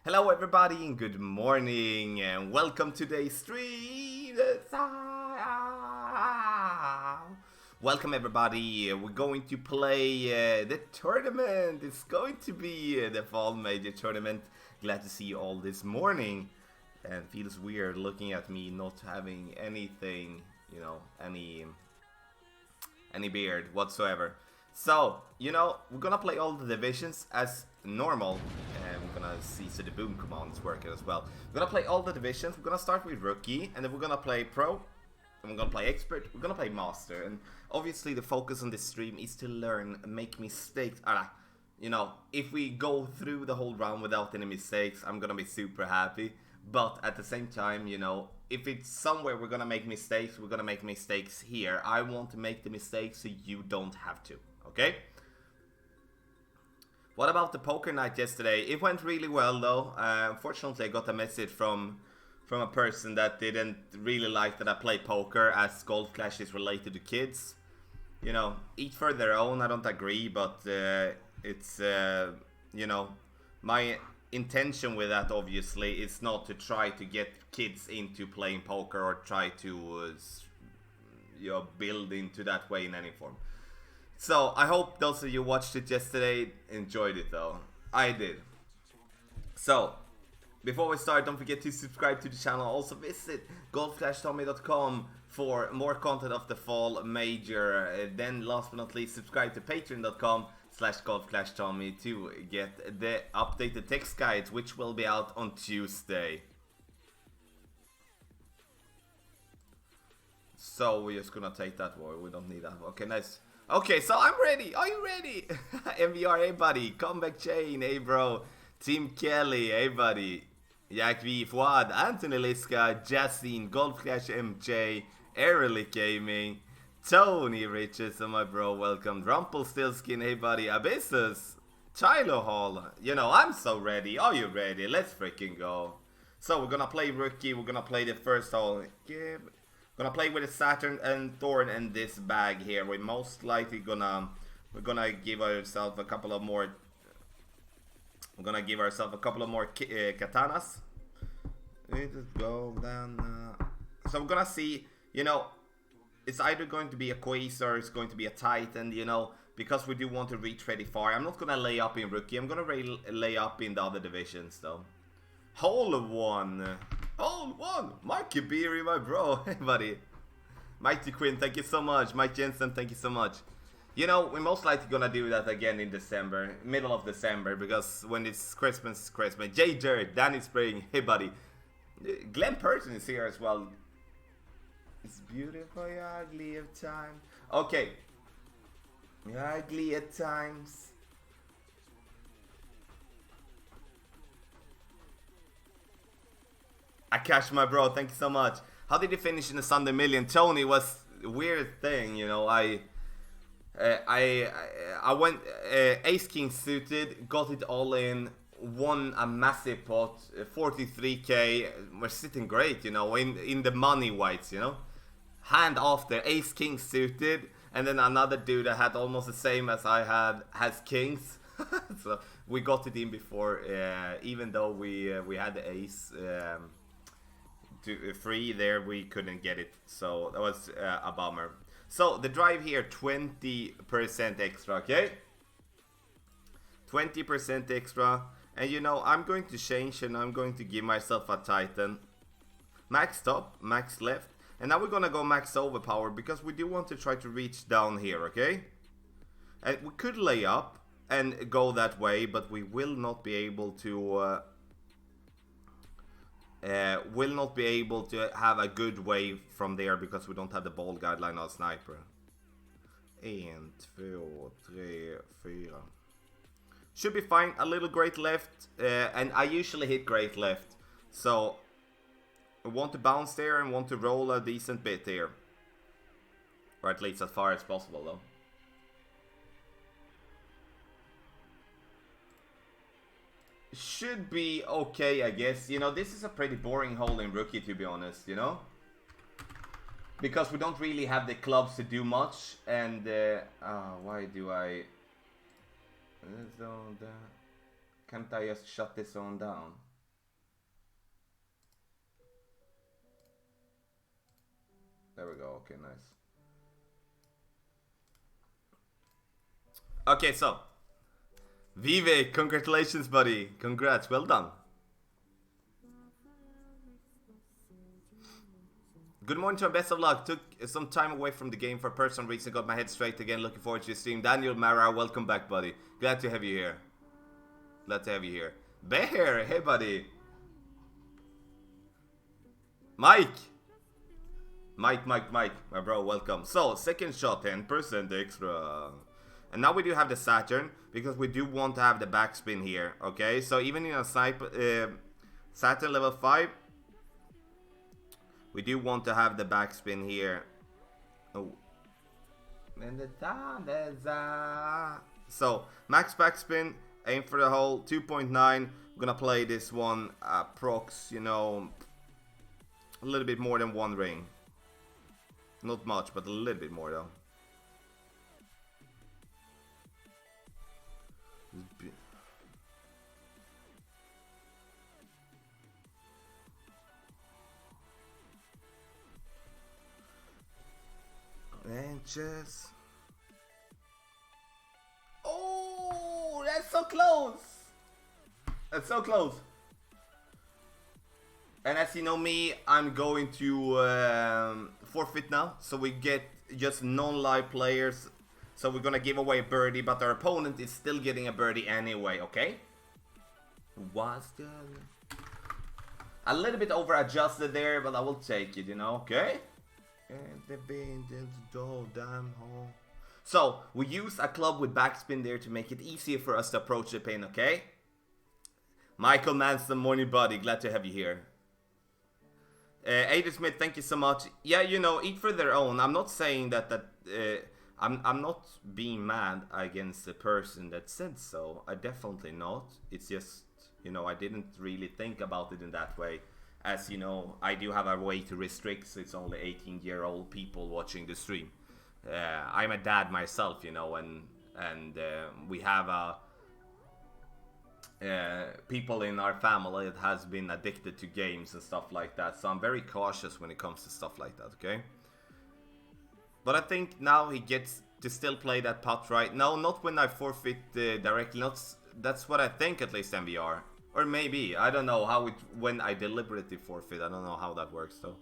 Hello everybody and good morning and welcome to today's stream. Welcome everybody. We're going to play the tournament. It's going to be the fall major tournament. Glad to see you all this morning. And feels weird looking at me not having anything, you know, any beard whatsoever. So, we're gonna play all the divisions as normal, and we're gonna see so the boom commands working as well. We're gonna play all the divisions. We're gonna start with rookie, and then we're gonna play pro, and we're gonna play expert, we're gonna play master, and obviously the focus on this stream is to learn, make mistakes. If we go through the whole round without any mistakes, I'm gonna be super happy. But at the same time, if it's somewhere we're gonna make mistakes, we're gonna make mistakes here. I want to make the mistakes so you don't have to, okay? What about the poker night yesterday? It went really well though. Unfortunately, I got a message from a person that didn't really like that I play poker, as Golf Clash is related to kids. Each for their own. I don't agree, but it's my intention with that obviously is not to try to get kids into playing poker or try to build into that way in any form. So I hope those of you who watched it yesterday enjoyed it though. I did. So before we start, don't forget to subscribe to the channel. Also visit golf-tommy.com for more content of the fall major. Then last but not least, subscribe to patreon.com/golf-tommy to get the updated text guides, which will be out on Tuesday. So we're just gonna take that war. We don't need that. Okay, nice. Okay, so I'm ready. Are you ready? MVR, hey buddy. Comeback Chain, hey bro. Team Kelly, hey buddy. Jack V, Fuad, Anthony Liska, Jacine, Golf Clash MJ, Aerolic Gaming, Tony Riches, my bro, welcome. Rumpelstiltskin, hey buddy. Abyssus, Chilo Hall. I'm so ready. Are you ready? Let's freaking go. So we're gonna play rookie. We're gonna play the first hole. Gonna play with a Saturn and Thorn and this bag here. We're most likely gonna give ourselves a couple of more. We're gonna give ourselves a couple of more katanas. We just go down. So we're gonna see. It's either going to be a Quasar or it's going to be a Titan. Because we do want to reach pretty far. I'm not gonna lay up in rookie. I'm gonna lay up in the other divisions though. Hole one. Hole one. Mike Kibiri, my bro. Hey, buddy. Mighty Quinn, thank you so much. Mike Jensen, thank you so much. We're most likely gonna do that again in December, middle of December, because when it's Christmas, it's Christmas. Jay Jared, Danny Spring, hey buddy. Glenn Person is here as well. It's beautiful, you're ugly at times. Okay. You're ugly at times. Akash, my bro, thank you so much. How did you finish in the Sunday Million? Tony, was a weird thing, I went Ace King suited, got it all in, won a massive pot, 43k. We're sitting great, in the money whites, Hand after Ace King suited, and then another dude that had almost the same as I had has kings. So we got it in before, even though we had the ace. Free there, we couldn't get it, so that was a bummer. So the drive here, 20% extra, okay? 20% extra, and I'm going to change, and I'm going to give myself a Titan. Max top, max left, and now we're gonna go max overpower, because we do want to try to reach down here, okay? And we could lay up and go that way, but we will not be able to have a good wave from there, because we don't have the ball guideline on sniper. 1, 2, 3, 4. Should be fine. A little great left, and I usually hit great left, so I want to bounce there and want to roll a decent bit here, or at least as far as possible though. Should be okay, I guess. This is a pretty boring hole in rookie, to be honest, because we don't really have the clubs to do much, and why do I can't I just shut this one down? There we go. Okay, nice. Okay, so Vivek, congratulations, buddy. Congrats, well done. Good morning to our best of luck. Took some time away from the game for personal reason. Got my head straight again. Looking forward to your stream. Daniel Mara, welcome back, buddy. Glad to have you here. Glad to have you here. Bear, hey, buddy. Mike, my bro, welcome. So, second shot, 10% extra. And now we do have the Saturn, because we do want to have the backspin here, okay? So, even in a Saturn level 5, we do want to have the backspin here. Oh. So, max backspin, aim for the hole, 2.9. I'm gonna play this one prox, you know, a little bit more than one ring. Not much, but a little bit more though. Benches. Oh, that's so close. That's so close. And as you know me, I'm going to forfeit now. So we get just non-live players. So we're gonna give away a birdie, but our opponent is still getting a birdie anyway, okay? Was a little bit over adjusted there, but I will take it, you know, okay? So we use a club with backspin there to make it easier for us to approach the pin, okay? Michael Manson, morning buddy, glad to have you here. Ada Smith, thank you so much. Yeah, you know, each for their own. I'm not saying that I'm not being mad against the person that said so. I definitely not. It's just, you know, I didn't really think about it in that way. As you know, I do have a way to restrict, so it's only 18-year-old people watching the stream. I'm a dad myself, you know, and we have people in our family that has been addicted to games and stuff like that. So I'm very cautious when it comes to stuff like that, okay? But I think now he gets to still play that putt, right? No, not when I forfeit directly. That's what I think, at least, MVR. Or maybe, I don't know how when I deliberately forfeit, I don't know how that works though.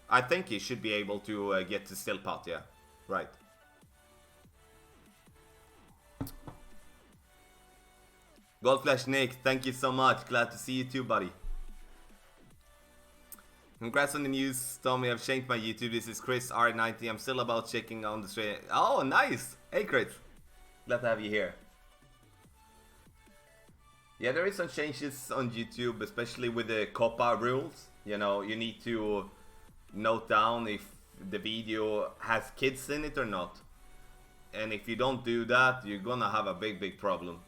I think he should be able to get to still putt, yeah. Right. Goldflash Nick, thank you so much. Glad to see you too, buddy. Congrats on the news, Tommy. I've changed my YouTube. This is Chris R90. I'm still about checking on the stream. Oh, nice. Hey, Chris. Glad to have you here. Yeah, there is some changes on YouTube, especially with the COPPA rules. You know, you need to note down if the video has kids in it or not. And if you don't do that, you're gonna have a big problem.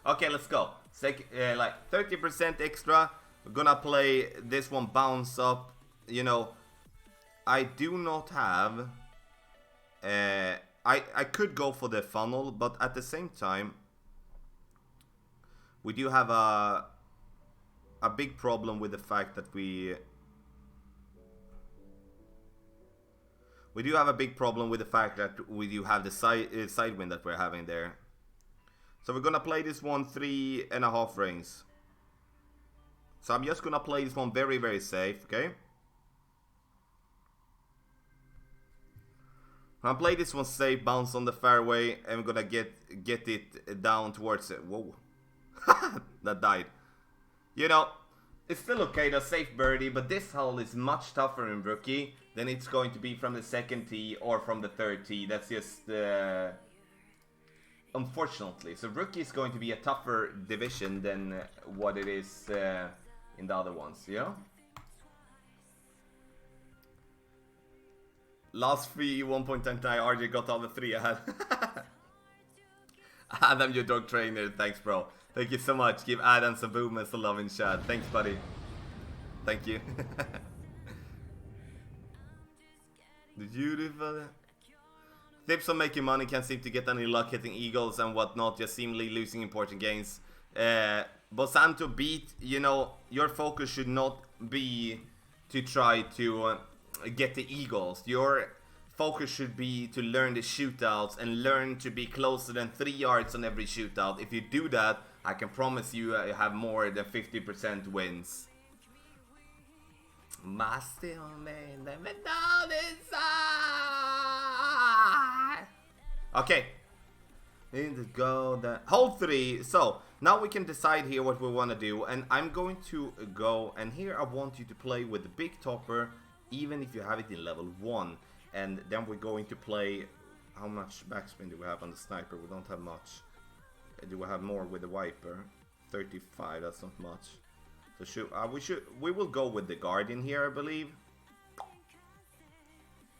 Okay, let's go. Like 30% extra. We're gonna play this one bounce up. You know, I do not have... I could go for the funnel, but at the same time, we do have a big problem with the fact that we do have a big problem with the fact that we do have the side wind that we're having there. So we're gonna play this one 3.5 rings. So I'm just gonna play this one very safe, okay? I'm gonna play this one safe, bounce on the fairway, and we're gonna get it down towards it. Whoa. That died. You know, it's still okay, the safe birdie, but this hole is much tougher in rookie than it's going to be from the second tee or from the third tee. That's just, unfortunately. So rookie is going to be a tougher division than what it is in the other ones, you know? Last free 1.10 RJ got all the 3 I had. Adam, your dog trainer. Thanks, bro. Thank you so much. Give Adam some boom and some love in chat. Thanks, buddy. Thank you. Did you do that? Tips on making money, can't seem to get any luck hitting eagles and whatnot, just seemingly losing important games. Bosanto beat, you know, your focus should not be to try to get the eagles. Your focus should be to learn the shootouts and learn to be closer than 3 yards on every shootout. If you do that, I can promise you have more than 50% wins. Okay. Need to go the hole 3. So now we can decide here what we want to do, and I'm going to go, and here I want you to play with the big topper, even if you have it in level 1. And then we're going to play. How much backspin do we have on the sniper? We don't have much. Do we have more with the wiper? 35. That's not much. So we will go with the guardian here, I believe.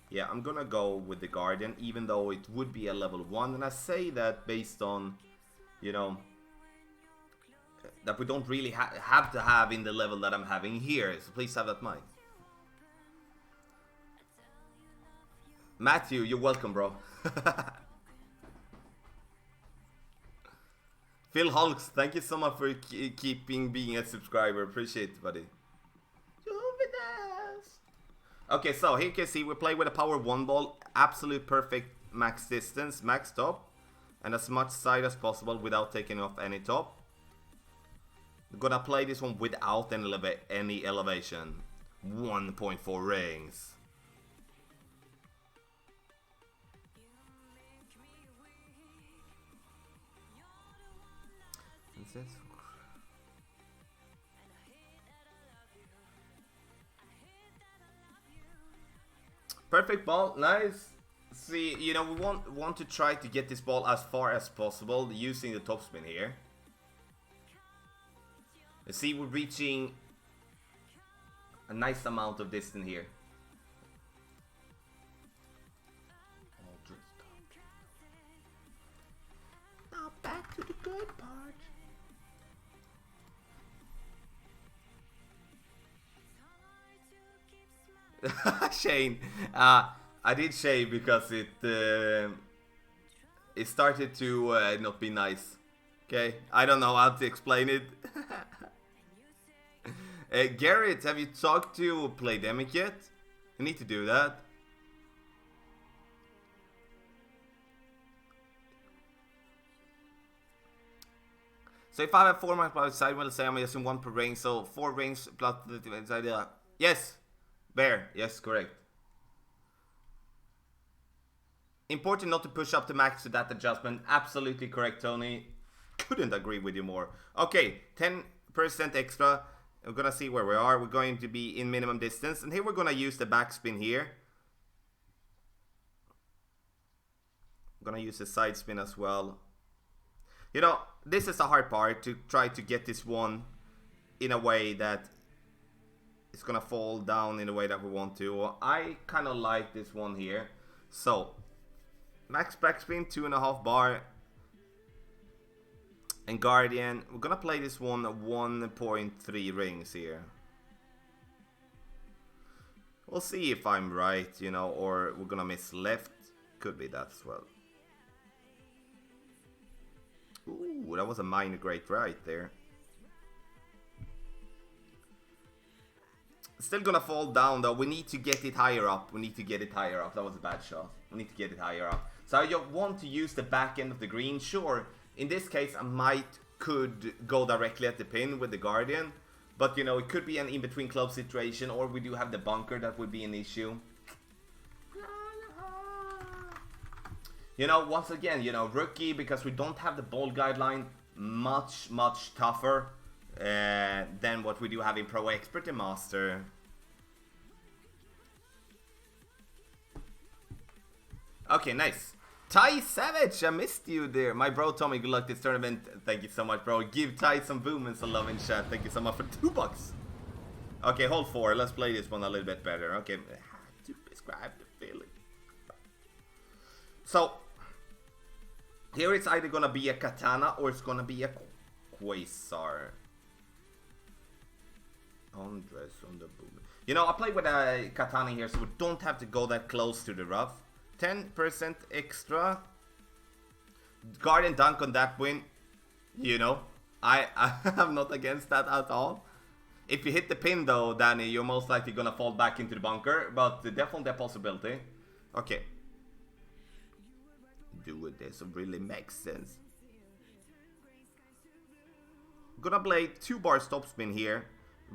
Yeah, I'm gonna go with the guardian, even though it would be a level 1, and I say that based on, you know, that we don't really have to have in the level that I'm having here. So please have that in mind. Matthew, you're welcome, bro. Phil Hulks, thank you so much for keeping being a subscriber. Appreciate it, buddy. Okay, so here you can see we play with a power 1 ball. Absolute perfect max distance, max top. And as much side as possible without taking off any top. We're gonna play this one without any elevation. 1.4 rings. Perfect ball, nice. See, you know, we want to try to get this ball as far as possible using the topspin here. You see, we're reaching a nice amount of distance here. Now back to the good part. Shane, I did shave because it started to not be nice. Okay, I don't know how to explain it. Garrett, have you talked to Playdemic yet? You need to do that. So if I have 4 marks per side, we'll say I'm using 1 per ring, so 4 rings plus the inside. Yes. Bear, yes, correct. Important not to push up the max to that adjustment. Absolutely correct, Tony. Couldn't agree with you more. Okay, 10% extra. We're gonna see where we are. We're going to be in minimum distance. And here we're gonna use the backspin here. I'm gonna use the side spin as well. You know, this is the hard part, to try to get this one in a way that it's gonna fall down in the way that we want to. I kind of like this one here. So, max backspin, 2.5 bar. And Guardian, we're gonna play this one at 1.3 rings here. We'll see if I'm right, you know, or we're gonna miss left. Could be that as well. Ooh, that was a minor great right there. Still gonna fall down though. We need to get it higher up. We need to get it higher up. That was a bad shot. We need to get it higher up. So you want to use the back end of the green. Sure, in this case I could go directly at the pin with the Guardian. But you know, it could be an in-between club situation, or we do have the bunker. That would be an issue. You know, once again, you know, rookie, because we don't have the ball guideline, much tougher than what we do have in Pro Expert and Master. Okay, nice. Ty Savage, I missed you there. My bro Tommy, good luck this tournament. Thank you so much, bro. Give Ty some boom and some love in chat. Thank you so much for $2. Okay, hold 4. Let's play this one a little bit better. Okay, to describe the feeling. So, here it's either gonna be a katana or it's gonna be a quasar. Andres on the boom. You know, I play with a katana here, so we don't have to go that close to the rough. 10% extra. Guardian dunk on that win. You know, I'm not against that at all. If you hit the pin though, Danny, you're most likely gonna fall back into the bunker, but definitely a possibility. Okay. Dude, this really makes sense. Gonna play 2-bar stop spin here.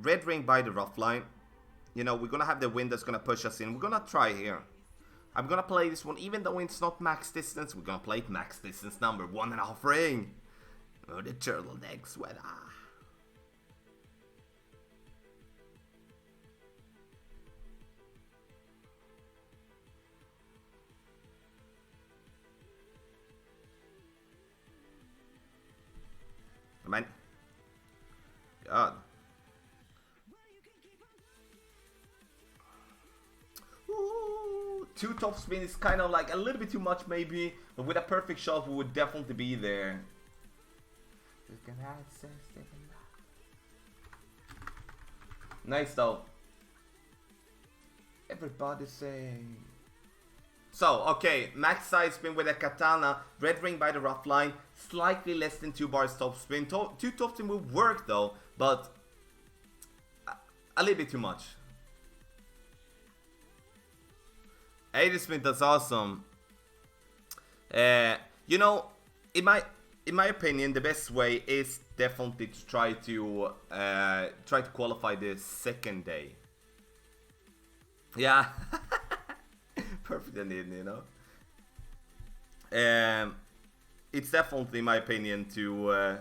Red ring by the rough line. You know, we're gonna have the wind that's gonna push us in. We're gonna try here. I'm gonna play this one, even though it's not max distance, we're gonna play it max distance number 1.5 ring. Oh, the turtleneck sweater. Man. God. Ooh, 2 top spin is kind of like a little bit too much maybe, but with a perfect shot we would definitely be there. Nice though. Everybody saying. So, okay, max side spin with a katana, red ring by the rough line, slightly less than 2 bars top spin. 2 top spin will work though, but a little bit too much. 80 spin, that's awesome. You know, in my opinion, the best way is definitely to try to qualify the second day. Yeah. Perfect ending, you know. It's definitely my opinion to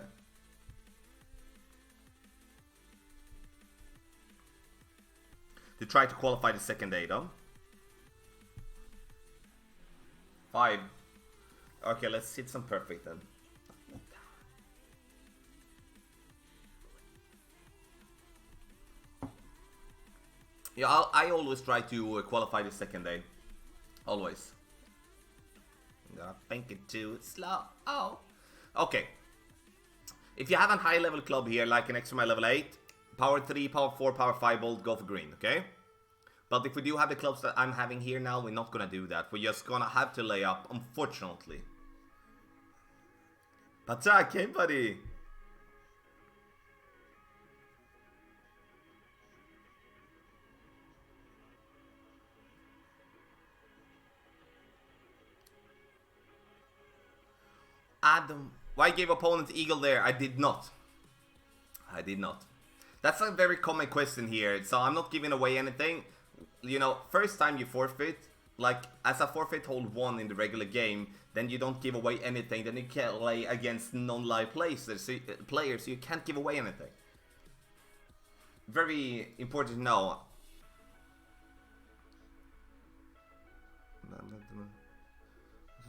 try to qualify the second day though. 5. Okay, let's hit some perfect then. Yeah, I always try to qualify the second day. Always. I'm gonna think it too slow. Oh. Okay. If you have a high level club here, like an extra level 8, power 3, power 4, power 5 bolt, go for green, okay? But if we do have the clubs that I'm having here now, we're not gonna do that. We're just gonna have to lay up, unfortunately. Attack, hey buddy! Adam, why gave opponent eagle there? I did not. I did not. That's a very common question here, so I'm not giving away anything. You know, first time you forfeit, like as a forfeit hold 1 in the regular game, then you don't give away anything. Then you can't play against non-live players, so you can't give away anything. Very important to know.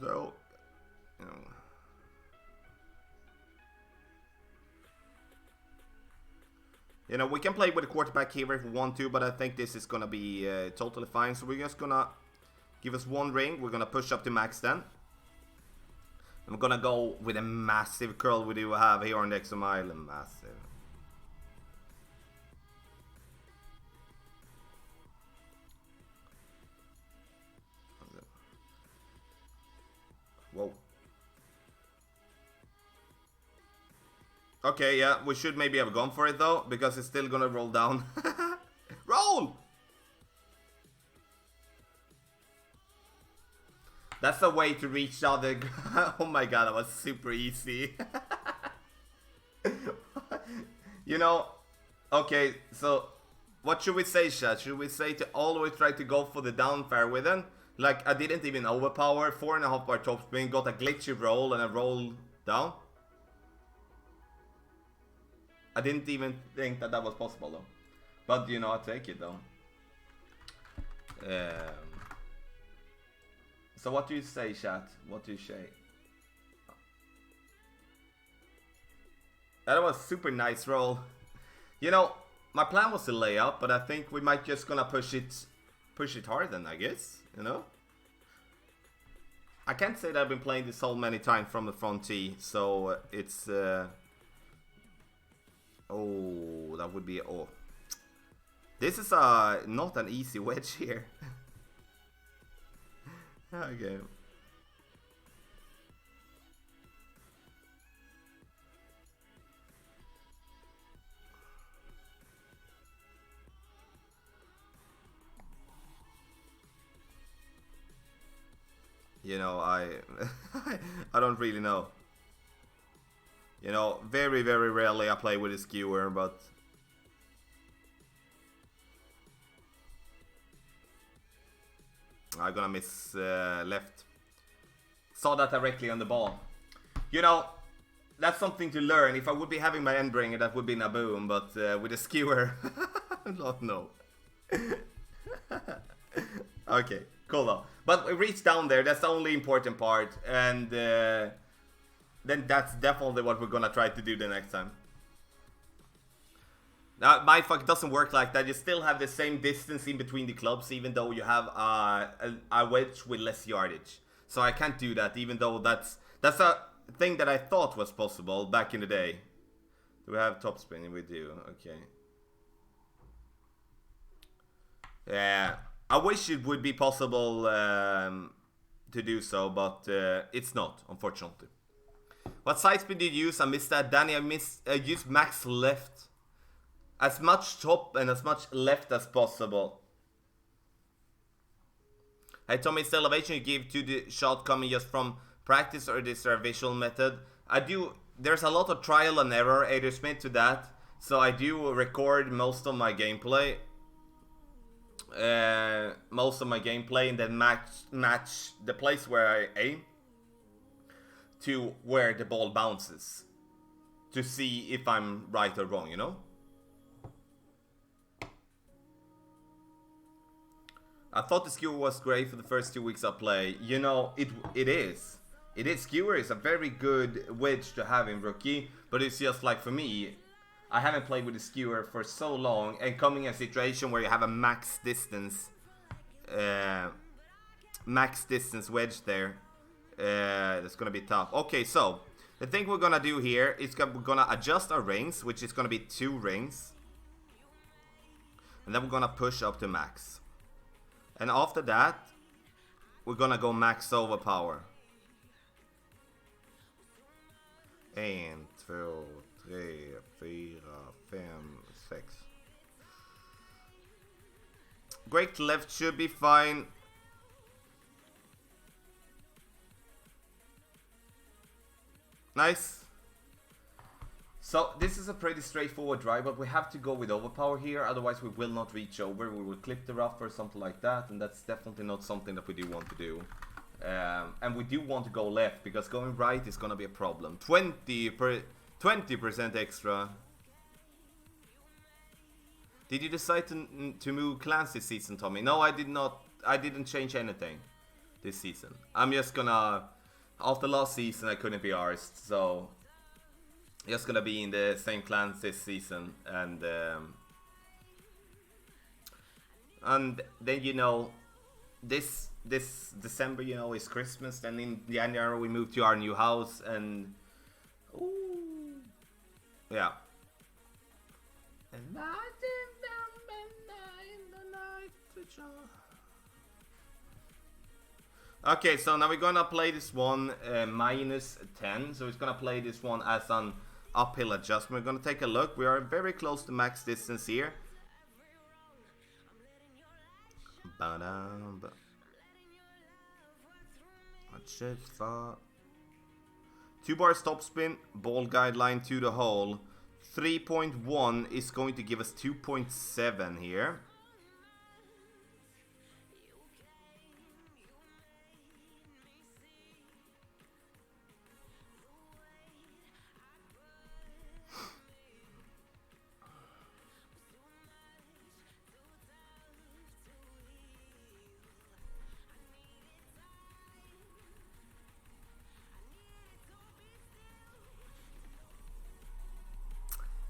So, you know. You know, we can play with a quarterback here if we want to, but I think this is going to be totally fine. So we're just going to give us 1 ring. We're going to push up to max then. And we're going to go with a massive curl we do have here on the Exo Island. Massive. Whoa. Okay, yeah, we should maybe have gone for it though, because it's still gonna roll down. Roll! That's the way to reach the other. Oh my god, that was super easy. You know, okay, so what should we say, chat? Should we say to always try to go for the down fair with him? Like, I didn't even overpower, 4.5 bar top spin, got a glitchy roll and a roll down. I didn't even think that was possible though. But you know, I take it though. So what do you say, chat? What do you say? That was super nice roll. You know, my plan was to lay up, but I think we might just gonna push it hard then, I guess, you know? I can't say that I've been playing this hole many times from the front tee, so it's oh, that would be oh. This is not an easy wedge here. Okay. You know, I I don't really know. You know, very rarely I play with a skewer, but I'm gonna miss left. Saw that directly on the ball. You know, that's something to learn. If I would be having my Endbringer, that would be Naboom, but with a skewer, I don't know. Okay, cool though. But we reached down there, that's the only important part, and then that's definitely what we're gonna try to do the next time. Now, mindfuck doesn't work like that. You still have the same distance in between the clubs, even though you have a wedge with less yardage. So I can't do that, even though that's a thing that I thought was possible back in the day. Do we have top spinning? We do. Okay. Yeah, I wish it would be possible to do so, but it's not, unfortunately. What side spin did you use? I missed that. Danny, I used max left. As much top and as much left as possible. Hey Tommy, is the elevation you give to the shot coming just from practice, or is there a visual method? I do. There's a lot of trial and error, Adrian Smith, to that. So I do record most of my gameplay. And then match the place where I aim to where the ball bounces, to see if I'm right or wrong, you know? I thought the skewer was great for the first 2 weeks I play. You know, it is. It is. Skewer is a very good wedge to have in rookie, but it's just like for me, I haven't played with a skewer for so long, and coming in a situation where you have a max distance wedge there, that's gonna be tough. Okay, so the thing we're gonna do here is we're gonna adjust our rings, which is gonna be 2 rings, and then we're gonna push up to max. And after that, we're gonna go max overpower. 1, 2, 3, 4, 5, 6. Great left should be fine. Nice. So this is a pretty straightforward drive, but we have to go with overpower here, otherwise we will not reach over. We will clip the rough or something like that, and that's definitely not something that we do want to do. And we do want to go left, because going right is gonna be a problem. 20% extra. Did you decide to move clans this season, Tommy? No, I did not. I didn't change anything this season. I'm just gonna, after last season I couldn't be arsed, so just gonna be in the same clans this season, and then, you know, this December, you know, is Christmas. Then in January we move to our new house, and ooh, yeah. And okay, so now we're gonna play this one minus 10. So it's gonna play this one as an uphill adjustment. We're gonna take a look. We are very close to max distance here. Just far. 2 bar stop spin, ball guideline to the hole. 3.1 is going to give us 2.7 here.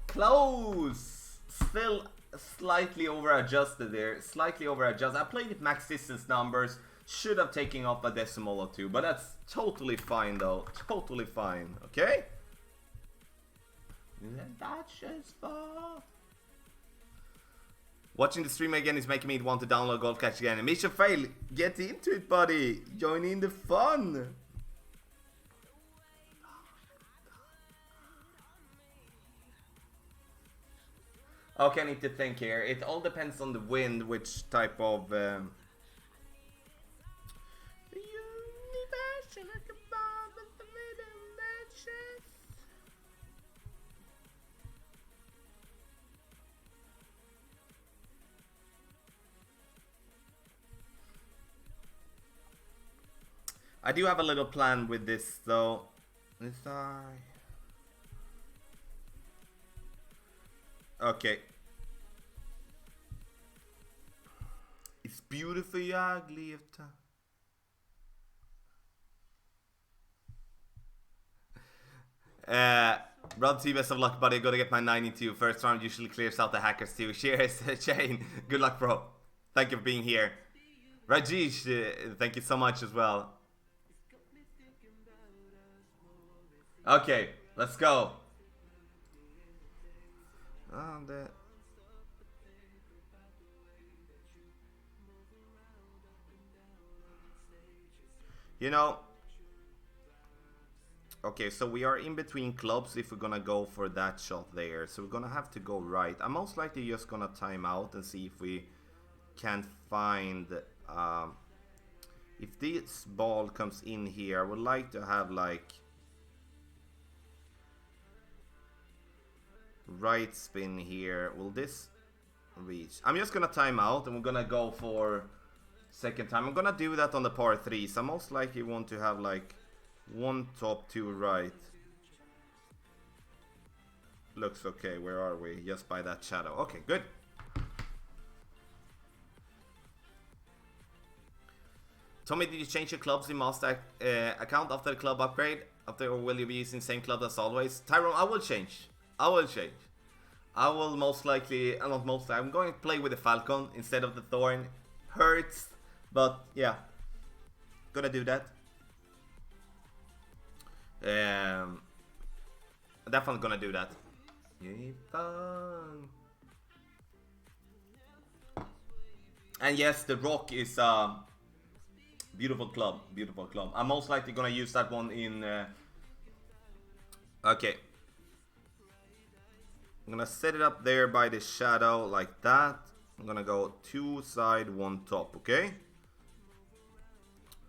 Close! Still slightly over adjusted there. Slightly over adjusted. I played with max distance numbers. Should have taken off a decimal or 2. But that's totally fine though. Totally fine. Okay? That's just far. Watching the stream again is making me want to download Golf Catch again. And Mission Fail, get into it, buddy. Join in the fun. Okay, I need to think here. It all depends on the wind, which type of... like a bomb at the rhythm matches. I do have a little plan with this though. Okay. It's beautifully ugly of time. Rod T, best of luck, buddy. Gotta get my 92. First round usually clears out the hackers too. Cheers, Shane. Good luck, bro. Thank you for being here. Rajesh, thank you so much as well. Okay, let's go. You know, okay, so we are in between clubs if we're gonna go for that shot there. So we're gonna have to go right. I'm most likely just gonna time out and see if we can find... if this ball comes in here, I would like to have like... right spin here. Will this reach? I'm just gonna time out and we're gonna go for... second time. I'm gonna do that on the par 3, so I most likely want to have like 1 top, 2 right. Looks okay. Where are we? Just by that shadow. Okay, good. Tommy, did you change your clubs in Master account after the club upgrade? Or will you be using the same club as always? Tyrone, I will change. I will change. I will most likely, not most likely, I'm going to play with the Falcon instead of the Thorn. Hurts, but yeah. Gonna do that. Definitely gonna do that. And yes, the Rock is beautiful club, beautiful club. I'm most likely gonna use that one in... okay. I'm gonna set it up there by the shadow like that. I'm gonna go 2 side, 1 top, okay?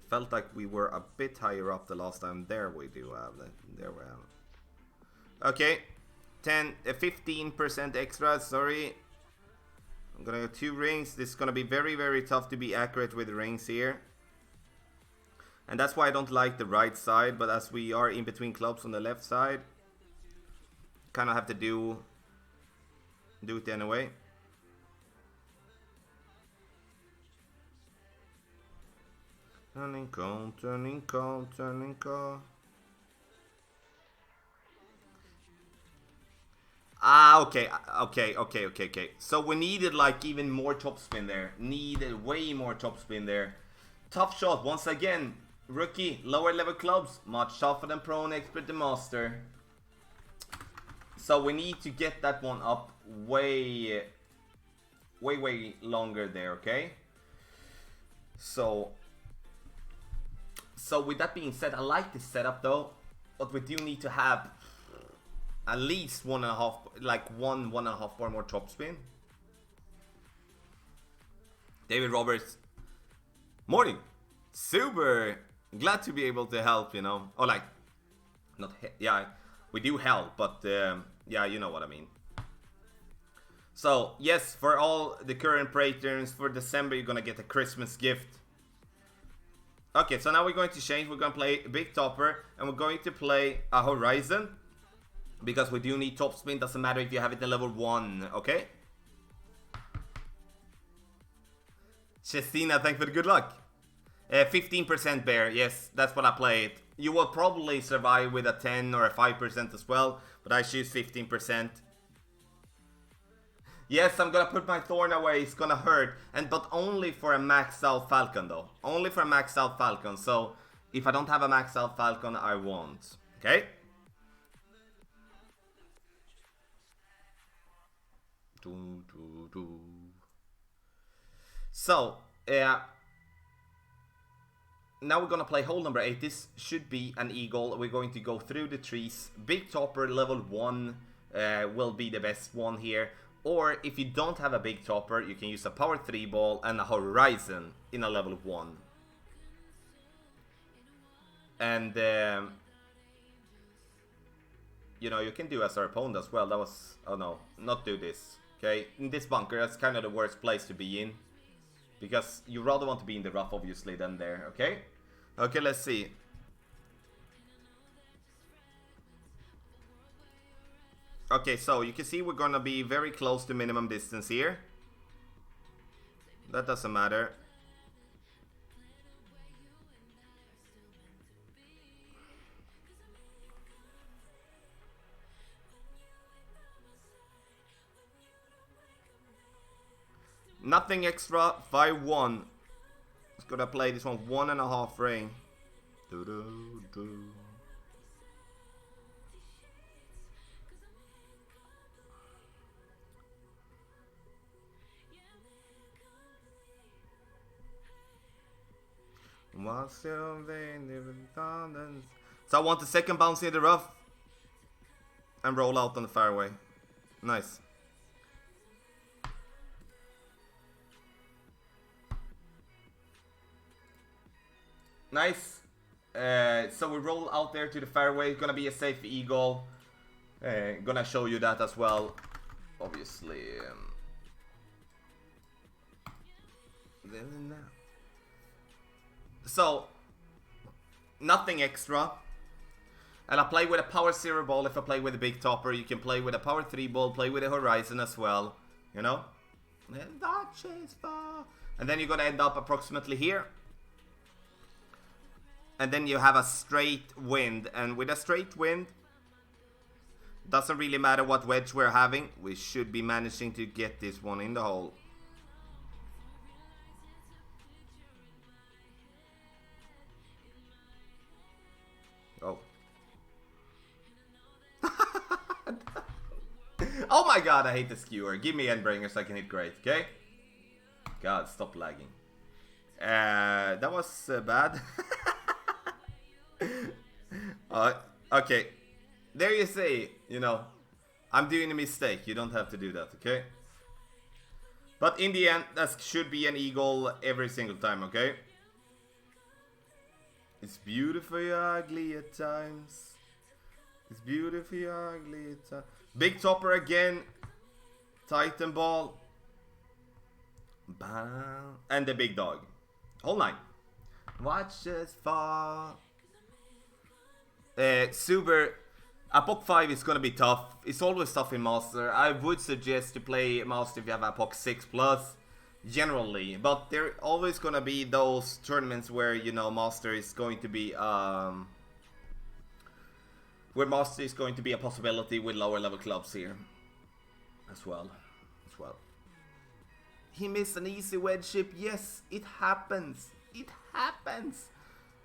Felt like we were a bit higher up the last time. There we do have that. There we have it. Okay. 15% extra, sorry. I'm gonna go 2 rings. This is gonna be very, very tough to be accurate with rings here. And that's why I don't like the right side, but as we are in between clubs on the left side, kind of have to do it anyway. Turning cone, turning cone, turning cone. Okay. So we needed like even more topspin there. Needed way more topspin there. Tough shot once again. Rookie, lower level clubs, much tougher than pro and expert and master. So we need to get that one up way longer there, okay? So with that being said, I like this setup though, but we do need to have at least 1.5, like 1.5 bar more topspin. David Roberts, morning, super glad to be able to help, you know, or like, not, yeah, we do help, but yeah, you know what I mean. So yes, for all the current patrons for December, you're gonna get a Christmas gift. Okay, so now we're going to change. We're going to play a big topper, and we're going to play a horizon, because we do need topspin. Doesn't matter if you have it in level 1, okay? Chestina, thank you for the good luck. 15% bear, yes, that's what I played. You will probably survive with a 10 or a 5% as well, but I choose 15%. Yes, I'm gonna put my Thorn away, it's gonna hurt. But only for a maxed out Falcon though. Only for a maxed out Falcon, so if I don't have a maxed out Falcon, I won't. Okay? So, now we're gonna play hole number 8. This should be an eagle. We're going to go through the trees. Big topper level 1 will be the best one here. Or if you don't have a big topper, you can use a power 3 ball and a horizon in a level 1. And you know, you can do as our opponent as well. That was, oh no, not do this. Okay, in this bunker, that's kind of the worst place to be in, because you rather want to be in the rough, obviously, than there. Okay, okay, let's see. Okay, so you can see we're gonna be very close to minimum distance here. That doesn't matter. Nothing extra, 5-1. Just gonna play this one 1.5 ring. So I want the second bounce in the rough and roll out on the fairway. Nice. Nice. So we roll out there to the fairway. Gonna be a safe eagle. Gonna show you that as well, obviously. So, nothing extra. And I play with a power 0 ball. If I play with a big topper, you can play with a power 3 ball, play with a horizon as well, you know. And then you're gonna end up approximately here. And then you have a straight wind, and with a straight wind, doesn't really matter what wedge we're having, we should be managing to get this one in the hole. Oh. Oh my god, I hate the skewer. Give me Endbringer so I can hit great, okay? God, stop lagging. That was bad. Okay. There you say, you know, I'm doing a mistake. You don't have to do that, okay? But in the end, that should be an eagle every single time, okay? It's beautifully ugly at times. It's beautifully ugly at times. Big topper again. Titan ball. Bam. And the big dog. Whole 9. Watch us fall. Super. Apoc 5 is gonna be tough. It's always tough in Master. I would suggest to play Master if you have Apoc 6 plus. Generally. But there always gonna be those tournaments where, you know, Master is going to be where Master is going to be a possibility with lower level clubs here. As well. He missed an easy wedge chip. Yes, it happens. It happens.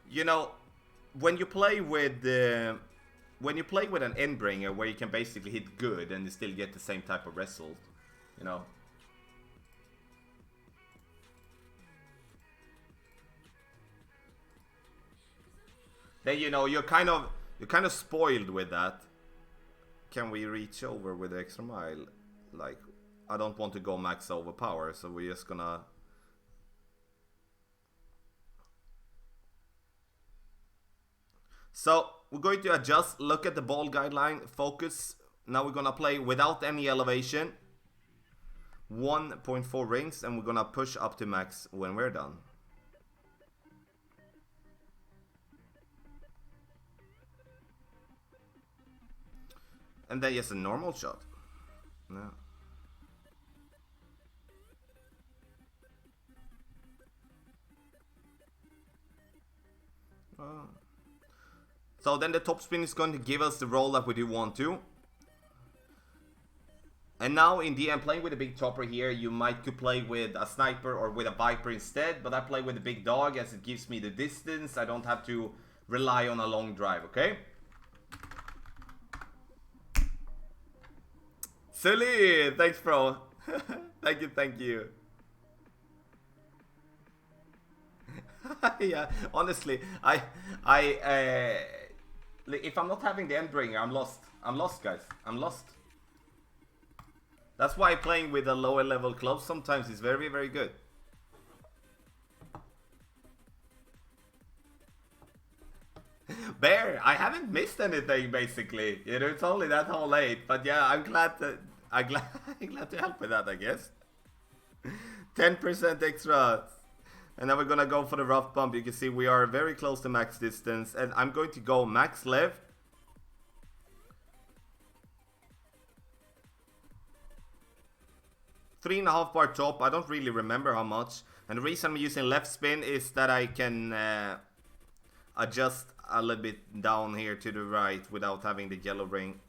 You know, when you play with an Endbringer where you can basically hit good and you still get the same type of result, you know. Then, you know, you're kind of spoiled with that. Can we reach over with the extra mile? Like, I don't want to go max overpower, so we're just gonna. So we're going to adjust, look at the ball guideline, focus. Now we're gonna play without any elevation. 1.4 rings, and we're gonna push up to max when we're done. And then just a normal shot. No. Oh. So then the topspin is going to give us the roll that we do want to. And now in the end, playing with a big topper here, you could play with a sniper or with a viper instead. But I play with a big dog as it gives me the distance. I don't have to rely on a long drive, okay? Silly! Thanks, bro. Thank you. Yeah, honestly, if I'm not having the Endbringer, I'm lost. I'm lost, guys. I'm lost. That's why playing with a lower level club sometimes is very, very good. Bear, I haven't missed anything basically. You know, it's only that whole late. But yeah, I'm glad to I'm glad I'm glad to help with that, I guess. 10% extra. And then we're gonna go for the rough bump. You can see we are very close to max distance. And I'm going to go max left. Three and a half bar top. I don't really remember how much. And the reason I'm using left spin is that I can adjust a little bit down here to the right without having the yellow ring.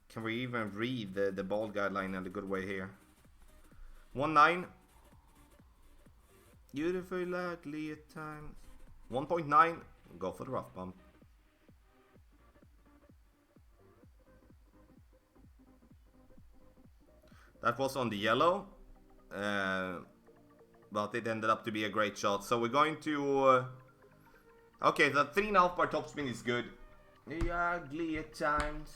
Can we even read the ball guideline in a good way here? 1.9. Beautiful ugly at times. 1.9. Go for the rough bump. That was on the yellow. But it ended up to be a great shot. So we're going to... okay, the 3.5 bar topspin is good. The ugly at times.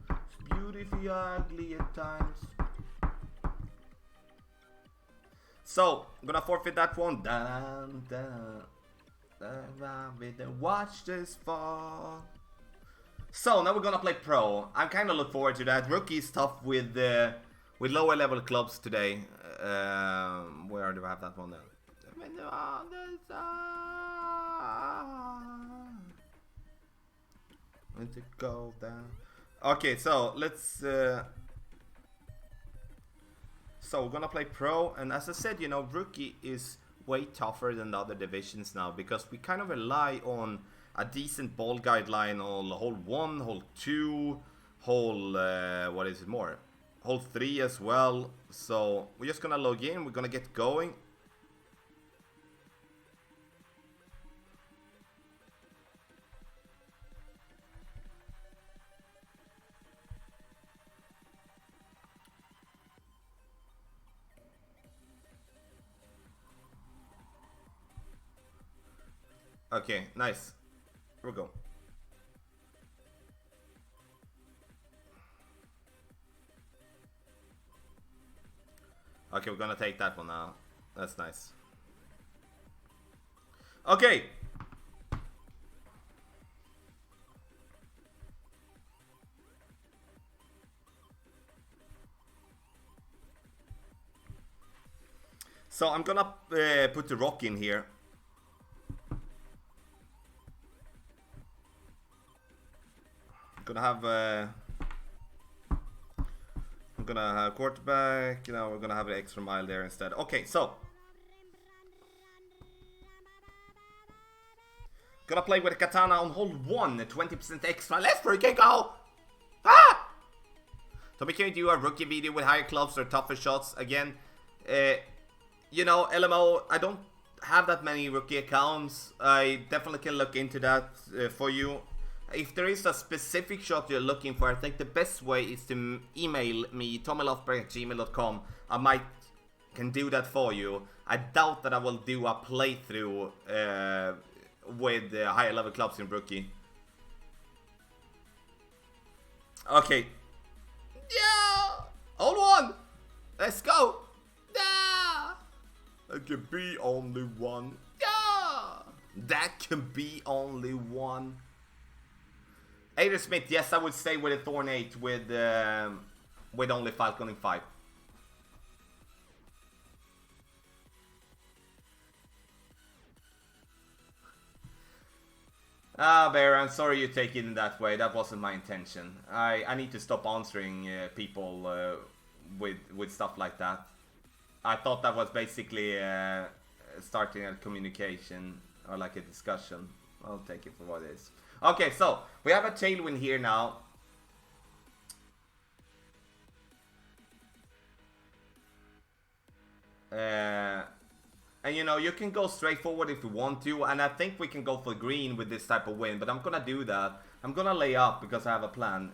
It's beautifully ugly at times. So, I'm gonna forfeit that one. Down, down. Watch this fall. So, now we're gonna play pro. I'm kinda look forward to that. Rookie is tough with lower level clubs today. Where do I have that one now? Let it go down. Okay, so let's. So we're gonna play pro, and as I said, you know, rookie is way tougher than the other divisions now because we kind of rely on a decent ball guideline on hole 1, hole 2, hole what is it more? Hole 3 as well. So we're just gonna log in. We're gonna get going. Okay, nice. Here we go. Okay, we're gonna take that one now. That's nice. Okay. So I'm gonna put the rock in here. Gonna have I'm gonna have quarterback. You know, we're gonna have an extra mile there instead. Okay, so gonna play with katana on hole 1, 20% extra. Let's freaking go! Ah! So we can do a rookie video with higher clubs or tougher shots again. You know, LMO, I don't have that many rookie accounts. I definitely can look into that for you. If there is a specific shot you're looking for, I think the best way is to email me, tommylofberg@gmail.com. I can do that for you. I doubt that I will do a playthrough with higher level clubs in rookie. Okay. Yeah! Hold on! Let's go! Yeah! That can be only one. Yeah! That can be only one. Ader Smith, yes, I would stay with a Thorn 8 with only Falconing 5. Ah, Bear, I'm sorry you take it in that way. That wasn't my intention. I need to stop answering people with stuff like that. I thought that was basically starting a communication or like a discussion. I'll take it for what it is. Okay, so we have a tailwind here now. And you know, you can go straight forward if you want to, and I think we can go for green with this type of wind, but I'm gonna do that. I'm gonna lay up because I have a plan.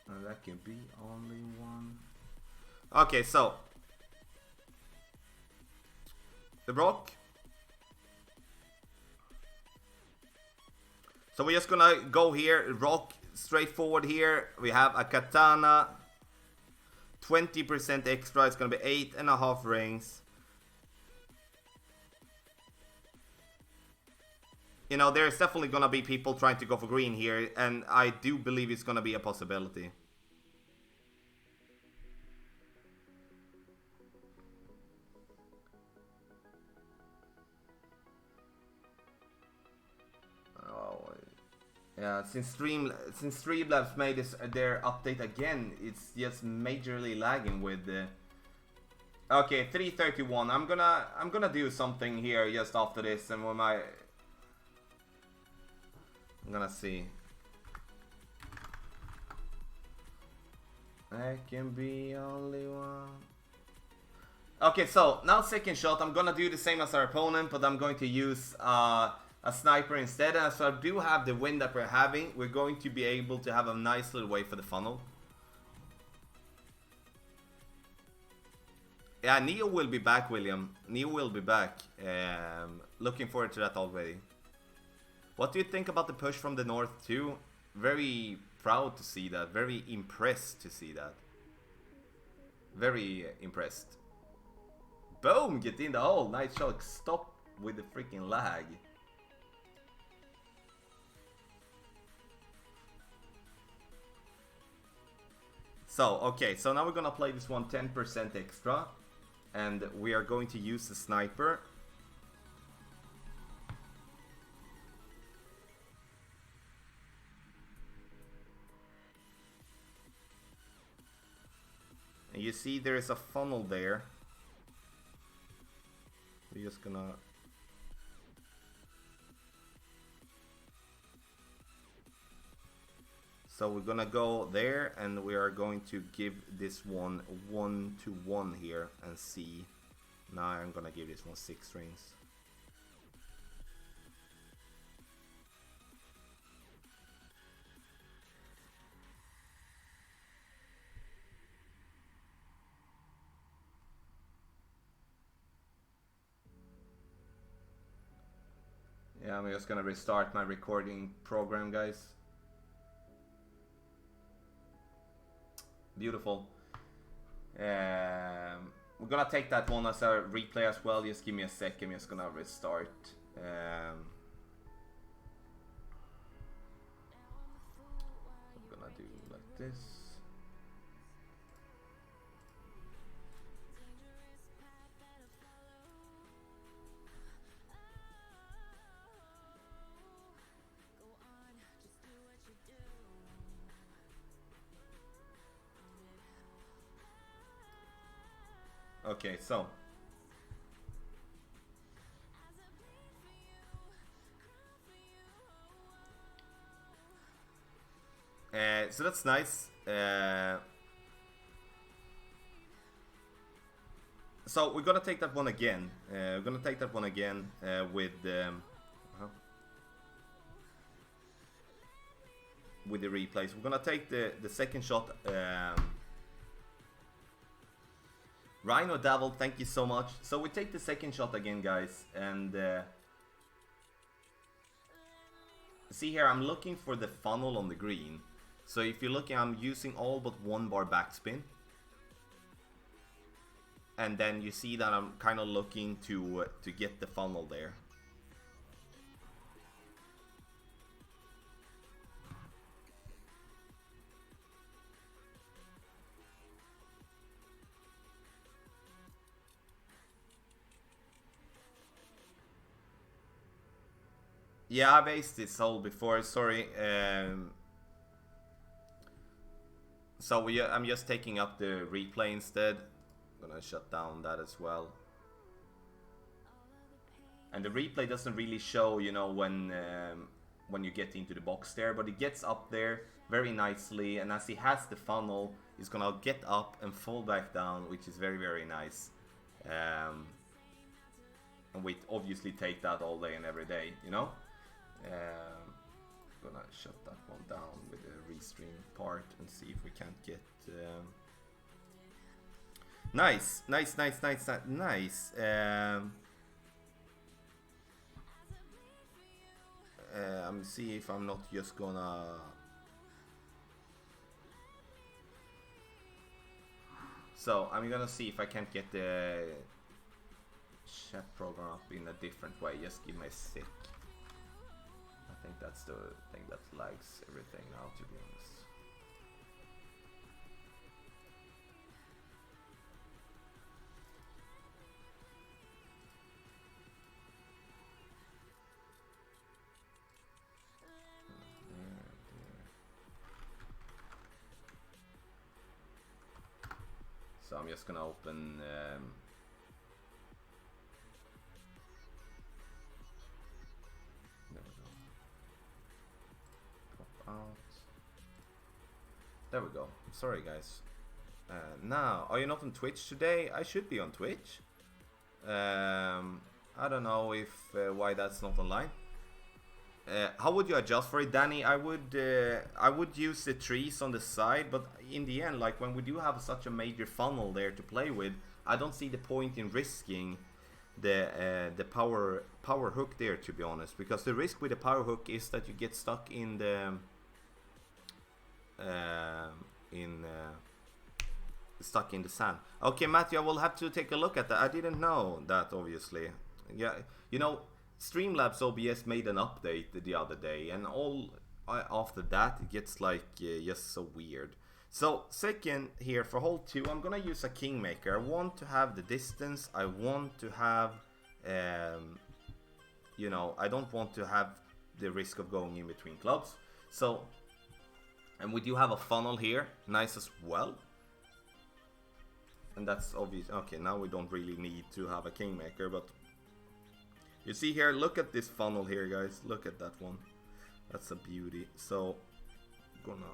That can be only one. Okay, so the rock. So we're just gonna go here, rock straight forward here. We have a katana, 20% extra. It's gonna be 8.5 rings. you know, there's definitely gonna be people trying to go for green here, and I do believe it's gonna be a possibility. Oh, yeah. Since Streamlabs made their update again, it's just majorly lagging with the. Okay, 3:31. I'm gonna do something here just after this, and when I'm gonna see. I can be only one. Okay, so now second shot. I'm gonna do the same as our opponent, but I'm going to use a sniper instead. And so I do have the wind that we're having. We're going to be able to have a nice little way for the funnel. Yeah, Neo will be back, William. Neo will be back. Looking forward to that already. What do you think about the push from the north too? Very proud to see that. Very impressed to see that. Very impressed. Boom! Get in the hole. Nice shot. Stop with the freaking lag. So, okay. So now we're gonna play this one 10% extra. And we are going to use the sniper. And you see there is a funnel there. We're just gonna... So we're gonna go there, and we are going to give this one 1-1 here and see. Now I'm gonna give this one 6 strings. Yeah, I'm just gonna restart my recording program, guys. Beautiful. We're gonna take that one as a replay as well. Just give me a second. I'm just gonna restart. I'm gonna do like this. Okay, so so that's nice. So we're gonna take that one again. We're gonna take that one again with the replays. We're gonna take the second shot. Rhino Devil, thank you so much. So we take the second shot again, guys, and see here, I'm looking for the funnel on the green. So if you're looking, I'm using all but 1 bar backspin. And then you see that I'm kind of looking to get the funnel there. Yeah, I've aced this hole before, sorry. So I'm just taking up the replay instead. I'm gonna shut down that as well. And the replay doesn't really show, you know, when you get into the box there, but it gets up there very nicely, and as he has the funnel, he's gonna get up and fall back down, which is very, very nice. And we obviously take that all day and every day, you know? Gonna shut that one down with the restream part and see if we can't get nice. I'm see if I'm not just gonna so I'm gonna see if I can't get the chat program up in a different way. Just give me a sec. think that's the thing that lags everything now, to be honest. So I'm just gonna open there we go. Pop out. There we go. Sorry guys. Now, are you not on Twitch today? I should be on Twitch. I don't know if why that's not online. How would you adjust for it, Danny? I would use the trees on the side, but in the end, like when we do have such a major funnel there to play with, I don't see the point in risking the power hook there, to be honest, because the risk with the power hook is that you get stuck in the stuck in the sand. Okay, Matthew, I will have to take a look at that. I didn't know that, obviously. Yeah, you know, Streamlabs OBS made an update the other day, and all after that it gets like just so weird. So second here for hole 2, I'm gonna use a kingmaker. I want to have the distance. I want to have, you know, I don't want to have the risk of going in between clubs. So, and we do have a funnel here, nice as well. And that's obvious. Okay, now we don't really need to have a kingmaker, but you see here, look at this funnel here, guys. Look at that one. That's a beauty. So, gonna...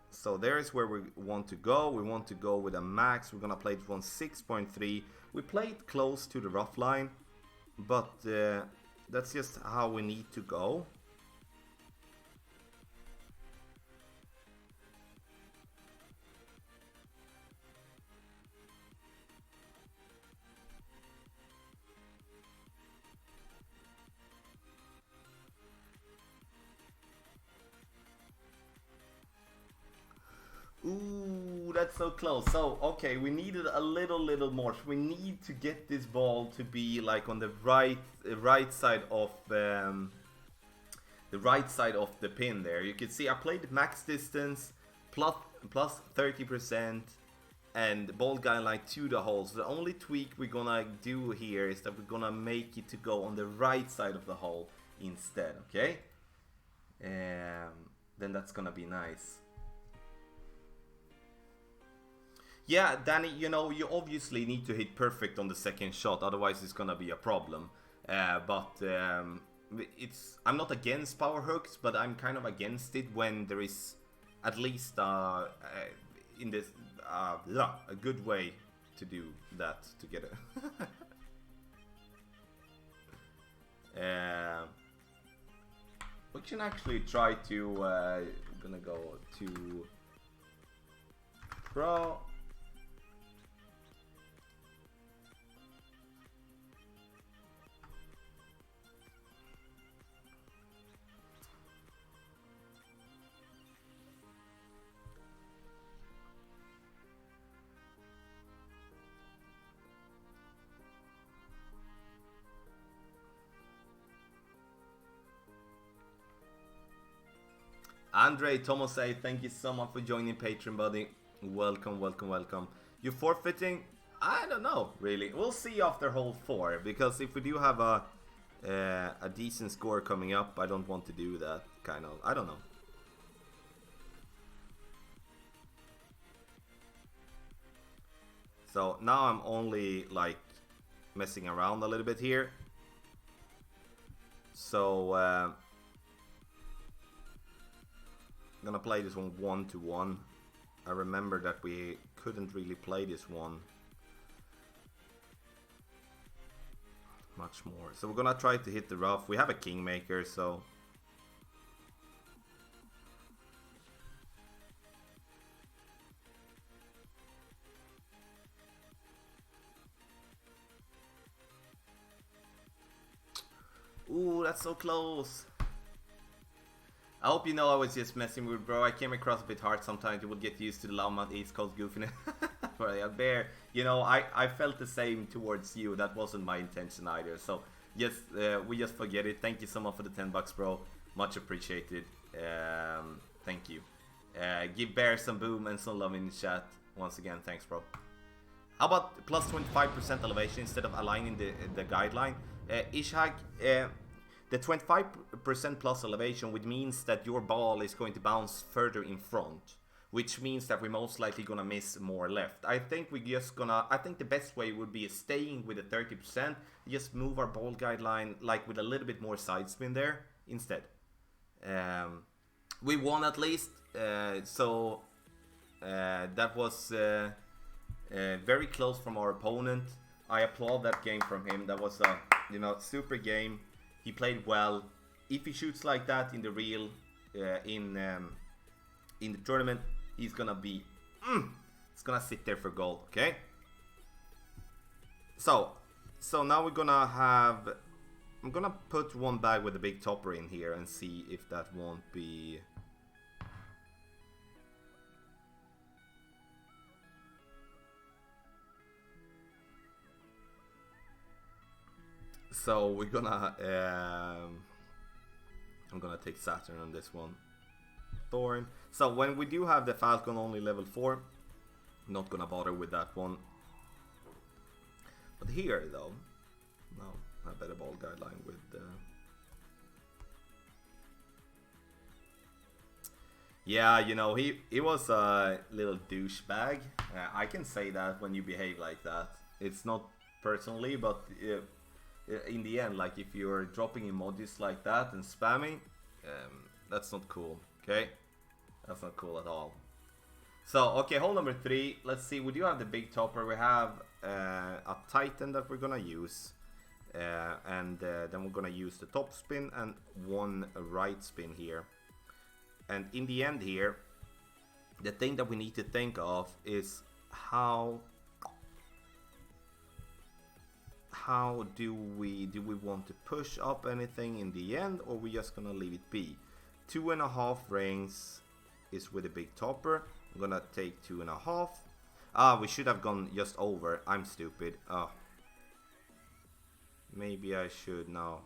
So there is where we want to go. We want to go with a max. We're gonna play this one 6.3. We played close to the rough line, but that's just how we need to go. Ooh, that's so close. So, okay, we needed a little more. We need to get this ball to be like on the right side of the right side of the pin there. You can see I played max distance plus 30% and ball guideline to the hole. So the only tweak we're gonna do here is that we're gonna make it to go on the right side of the hole instead, okay? Then that's gonna be nice. Yeah, Danny, you know, you obviously need to hit perfect on the second shot, otherwise it's gonna be a problem. I'm not against power hooks, but I'm kind of against it when there is at least in this a good way to do that together. We can actually try to gonna go to pro. Andre Tomosei, thank you so much for joining Patreon, buddy. Welcome, welcome, welcome. You forfeiting? I don't know, really. We'll see after hole 4, because if we do have a decent score coming up, I don't want to do that, kind of. I don't know. So now I'm only like messing around a little bit here. So I'm gonna play this one 1-1. I remember that we couldn't really play this one much more. So we're gonna try to hit the rough. We have a kingmaker, so ooh, that's so close. I hope you know I was just messing with, bro. I came across a bit hard sometimes. You will get used to the Lama East Coast goofiness. for a bear. You know, I felt the same towards you. That wasn't my intention either. So yes, we just forget it. Thank you so much for the $10, bro. Much appreciated. Thank you. Give Bear some boom and some love in the chat. Once again, thanks, bro. How about plus 25% elevation instead of aligning the guideline? Ishak, the 25% plus elevation, which means that your ball is going to bounce further in front, which means that we're most likely gonna miss more left. I think the best way would be staying with the 30%, just move our ball guideline like with a little bit more side spin there instead. We won at least, so that was very close from our opponent. I applaud that game from him. That was a super game. He played well. If he shoots like that in the real, in the tournament, he's gonna be, it's gonna sit there for gold. Okay. So now we're gonna have. I'm gonna put one bag with a big topper in here and see if that won't be. So we're gonna, I'm gonna take Saturn on this one. Thorn. So when we do have the Falcon only level 4, not gonna bother with that one. But here though, no, I better ball guideline with yeah, you know, he was a little douchebag. I can say that when you behave like that. It's not personally, but in the end, like if you're dropping emojis like that and spamming, that's not cool, okay? That's not cool at all. So, okay, hole number 3. Let's see, we do have the big topper. We have a Titan that we're gonna use. And then we're gonna use the top spin and one right spin here. And in the end here, the thing that we need to think of is how do we want to push up anything in the end, or we just gonna leave it be? 2.5 rings is with a big topper. I'm gonna take 2.5. We should have gone just over. I'm stupid. Maybe I should now.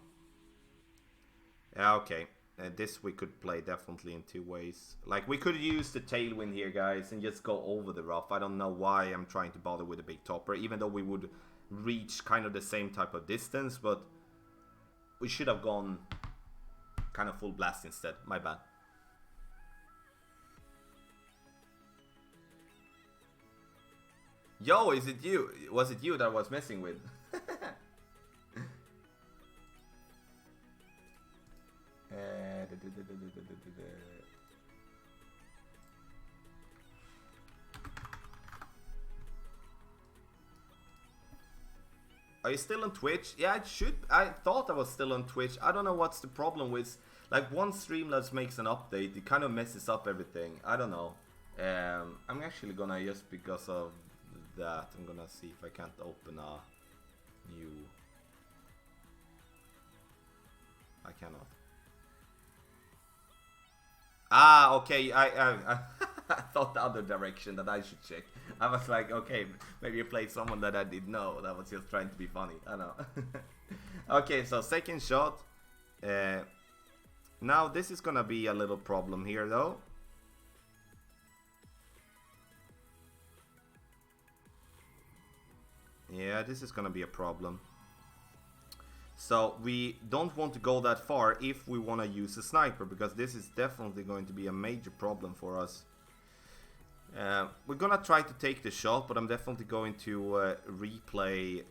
Yeah, okay. This we could play definitely in 2 ways. Like we could use the tailwind here, guys, and just go over the rough. I don't know why I'm trying to bother with a big topper, even though we would reach kind of the same type of distance, but we should have gone kind of full blast instead. My bad. Yo, is it you? Was it you that I was messing with? Are you still on Twitch? Yeah, it should. I thought I was still on Twitch. I don't know what's the problem with, like, once Streamlabs makes an update, it kind of messes up everything. I don't know. I'm actually gonna, just because of that, I'm gonna see if I can't open a new. I cannot. Ah, okay. I thought the other direction that I should check. I was like, okay, maybe you played someone that I didn't know. That was just trying to be funny. I know. Okay, so second shot. Now this is gonna be a little problem here, though. Yeah, this is gonna be a problem. So we don't want to go that far if we want to use a sniper, because this is definitely going to be a major problem for us. We're gonna try to take the shot, but I'm definitely going to replay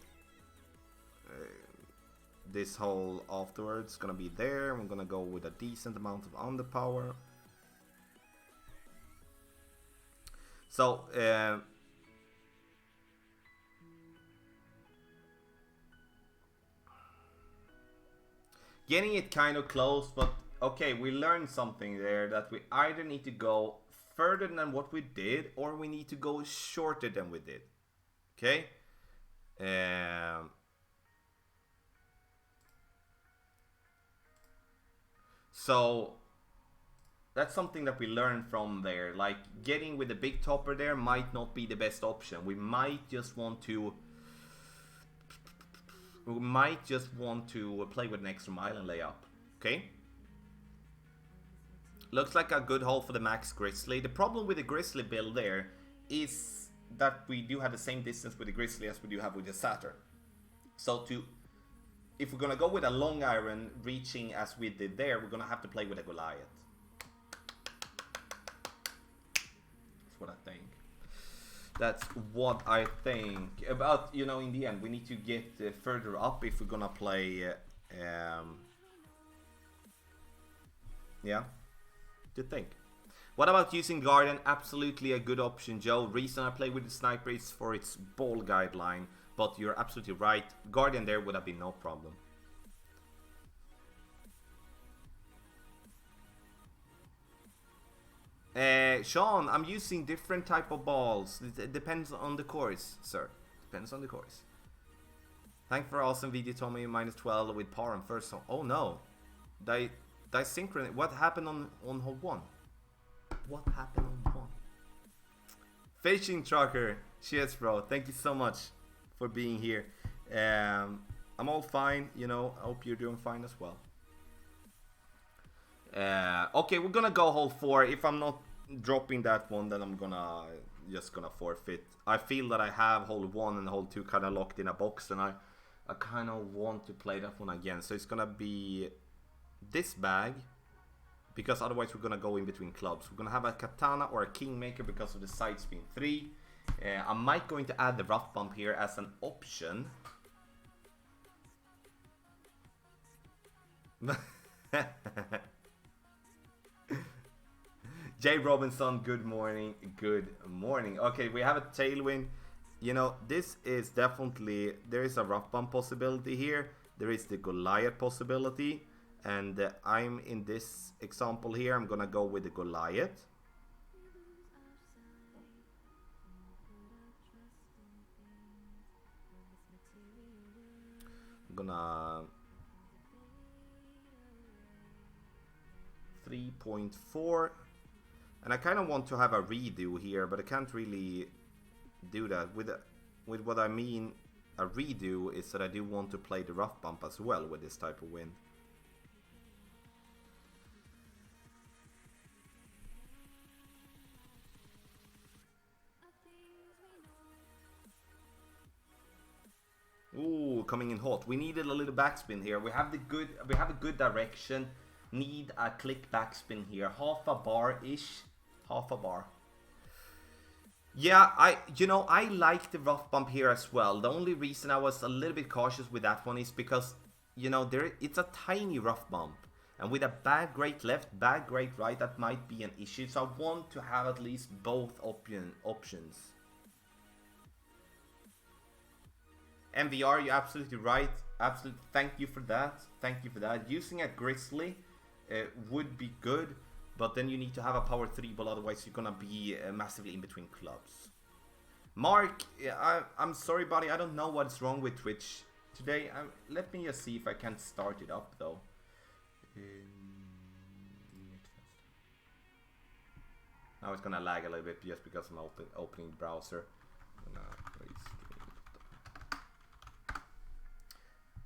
this hole afterwards. It's gonna be there. We're gonna go with a decent amount of underpower. So getting it kind of close, but okay, we learned something there, that we either need to go further than what we did, or we need to go shorter than we did. Okay? So that's something that we learned from there. Like, getting with the big topper there might not be the best option. We might just want to play with an extra mile and lay up. Okay? Looks like a good haul for the Max Grizzly. The problem with the Grizzly build there is that we do have the same distance with the Grizzly as we do have with the Saturn. So if we're gonna go with a long iron reaching as we did there, we're gonna have to play with a Goliath. That's what I think. That's what I think. About, you know, in the end, we need to get further up if we're gonna play. Yeah, good think. What about using Guardian? Absolutely a good option, Joe. Reason I play with the Sniper is for its ball guideline. But you're absolutely right. Guardian there would have been no problem. Sean, I'm using different type of balls. It depends on the course, sir. Depends on the course. Thank for awesome video, Tommy. -12 with par on first. Oh no. Synchron. What happened on hole 1? What happened on 1? Fishing trucker. Cheers, bro. Thank you so much for being here. I'm all fine, you know. I hope you're doing fine as well. Okay, we're gonna go hole 4. If I'm not dropping that one, then I'm just gonna forfeit. I feel that I have hole 1 and hole 2 kind of locked in a box, and I kind of want to play that one again. So it's gonna be this bag, because otherwise we're gonna go in between clubs. We're gonna have a katana or a kingmaker because of the side spin 3. I might going to add the rough bump here as an option. Jay Robinson, good morning. Good morning. Okay, we have a tailwind. You know, this is definitely, there is a rough bump possibility here. There is the Goliath possibility. And I'm in this example here, I'm gonna go with the Goliath. I'm gonna 3.4, and I kind of want to have a redo here, but I can't really do that. With what I mean a redo is that I do want to play the rough bump as well with this type of wind. Ooh, coming in hot. We needed a little backspin here. We have a good direction. Need a click backspin here. Half a bar-ish. Half a bar. Yeah, I like the rough bump here as well. The only reason I was a little bit cautious with that one is because, you know, it's a tiny rough bump. And with a bad great left, bad great right, that might be an issue. So I want to have at least both options. MVR, you're absolutely right. Absolutely, thank you for that. Thank you for that. Using a Grizzly would be good, but then you need to have a power 3 ball, otherwise you're gonna be massively in between clubs. Mark, I'm sorry, buddy. I don't know what's wrong with Twitch today. Let me just see if I can start it up though. Now it's gonna lag a little bit just because I'm opening the browser.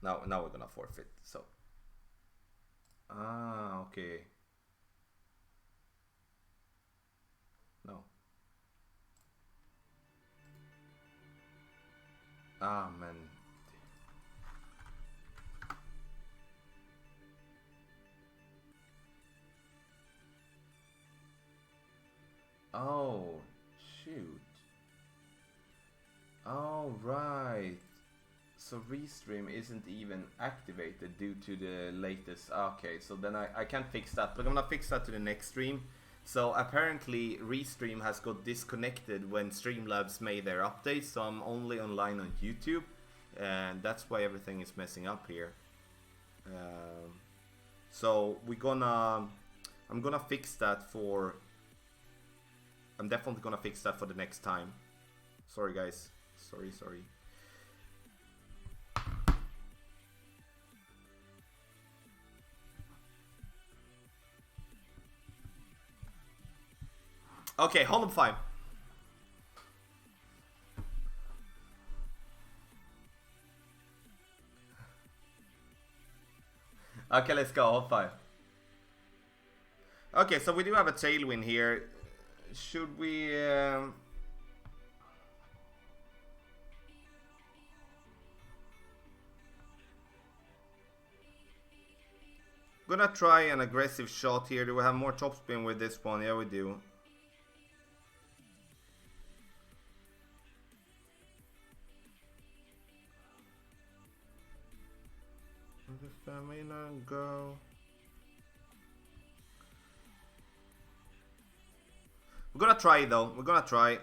Now we're gonna forfeit. So, okay. No. Man. Oh, shoot. Oh, right. So Restream isn't even activated due to the latest. Okay, so then I can't fix that, but I'm gonna fix that to the next stream. So apparently Restream has got disconnected when Streamlabs made their updates, so I'm only online on YouTube, and that's why everything is messing up here. So I'm gonna fix that for. I'm definitely gonna fix that for the next time. Sorry guys, sorry. Okay, hold up 5. Okay, let's go. Hold 5. Okay, so we do have a tailwind here. Should we... Gonna try an aggressive shot here. Do we have more topspin with this one? Yeah, we do. Go. We're gonna try though. We're gonna try.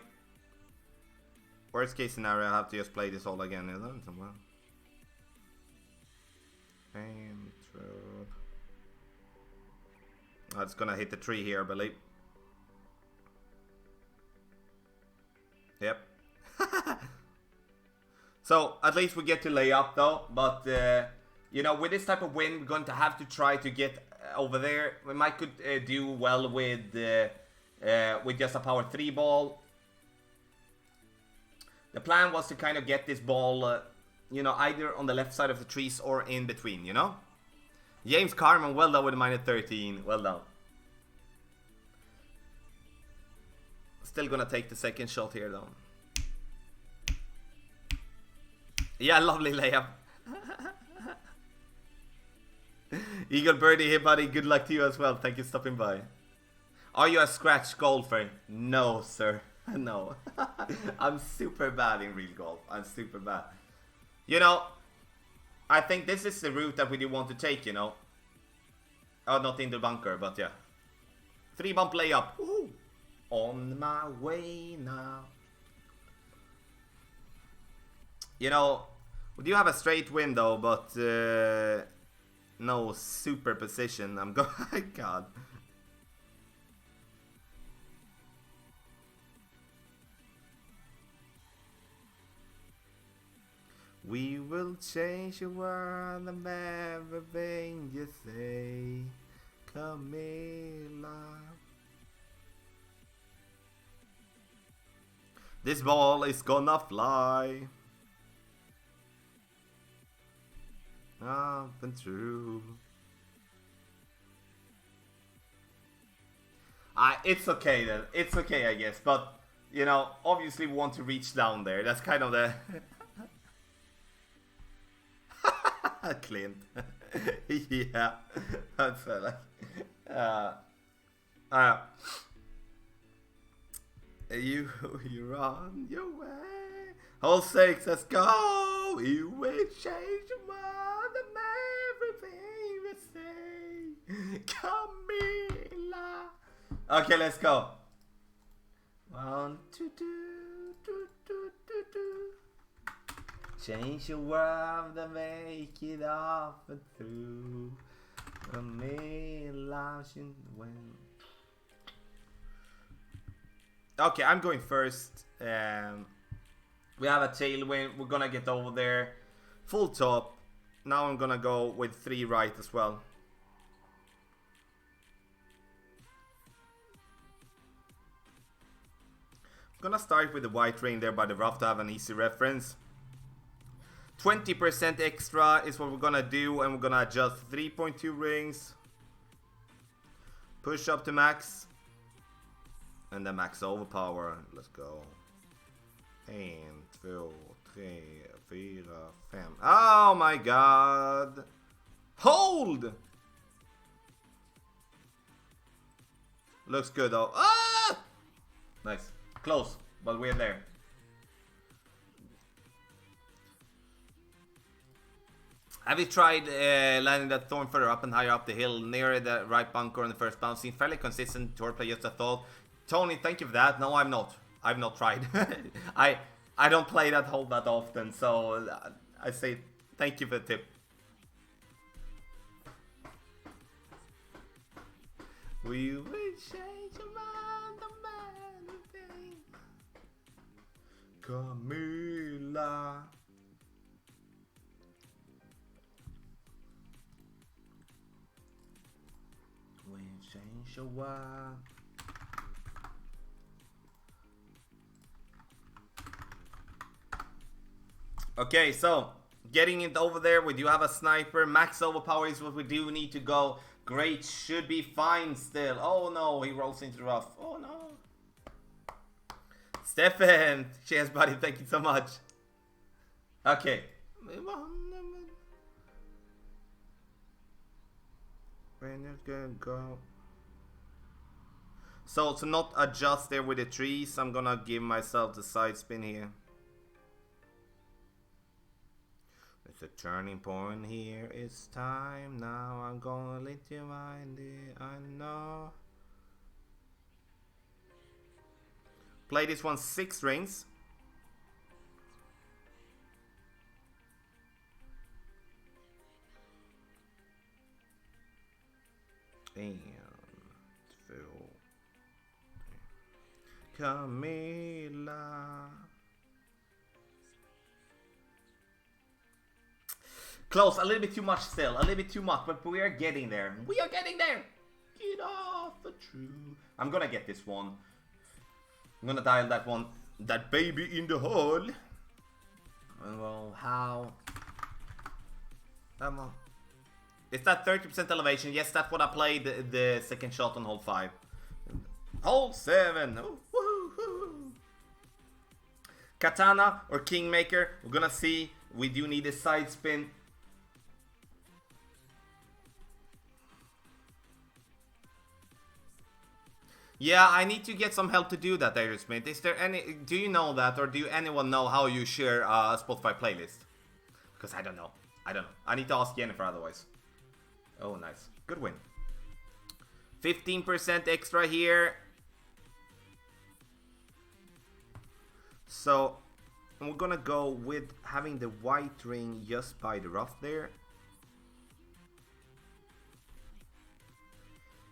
Worst case scenario, I have to just play this all again. And throw. Oh, it's gonna hit the tree here, I believe. Yep. So at least we get to lay up though. But you know, with this type of wind, we're going to have to try to get over there. We might could do well with just a power 3 ball. The plan was to kind of get this ball, you know, either on the left side of the trees or in between, you know? James Carmen, well done with the -13. Well done. Still gonna take the second shot here though. Yeah, lovely layup. Eagle birdie here, buddy. Good luck to you as well. Thank you for stopping by. Are you a scratch golfer? No, sir. No. I'm super bad in real golf. I'm super bad. You know, I think this is the route that we do want to take, you know. Oh, not in the bunker, but yeah. 3-bump layup. Woohoo! On my way now. You know, we do have a straight wind though, but no super position. I'm going. God. We will change the world and everything you say, Camilla. This ball is gonna fly up and through. It's okay then. It's okay, I guess. But, you know, obviously we want to reach down there. That's kind of the... Clint. Yeah. That's like... You're on your way. Hole 6, let's go. You will change the world and everything we say, Camila. Okay, let's go. 1, 2, 2. Change the world and make it up and through. Camila, when. Okay, I'm going first. We have a tailwind. We're gonna get over there. Full top. Now I'm gonna go with 3 right as well. I'm gonna start with the white ring there by the rough to have an easy reference. 20% extra is what we're gonna do, and we're gonna adjust 3.2 rings. Push up to max. And then max overpower. Let's go. 1, 2, 3, 4, 5. Oh my god. Hold! Looks good though. Ah! Nice. Close, but we're there. Have you tried landing that thorn further up and higher up the hill near the right bunker on the first bounce? Seems fairly consistent tour play, just a thought. Tony, thank you for that. No, I'm not. I've not tried. I don't play that hole that often, so I say thank you for the tip. We will change around the man thing. Camila. We change a while. Okay, so getting it over there, we do have a sniper. Max overpower is what we do need to go. Great, should be fine still. Oh no, he rolls into the rough. Oh no. Stefan, cheers buddy, thank you so much. Okay. When you gonna go? So to not adjust there with the trees, I'm gonna give myself the side spin here. It's a turning point here. It's time now. I'm gonna let you mind it. I know. Play this one 6 rings. And Phil. Camila. Close, a little bit too much still, a little bit too much, but we are getting there. We are getting there. Get off the true. I'm gonna get this one. I'm gonna dial that one. That baby in the hole. Well, how? Come on. Is that 30% elevation? Yes, that's what I played the second shot on hole 5. Hole 7. Ooh, woo-hoo. Katana or Kingmaker. We're gonna see. We do need a side spin. Yeah, I need to get some help to do that, Aerosmith. Is there any... Do you know that, or do anyone know how you share a Spotify playlist? Because I don't know. I need to ask Jennifer otherwise. Oh, nice. Good win. 15% extra here. So, we're gonna go with having the white ring just by the rough there.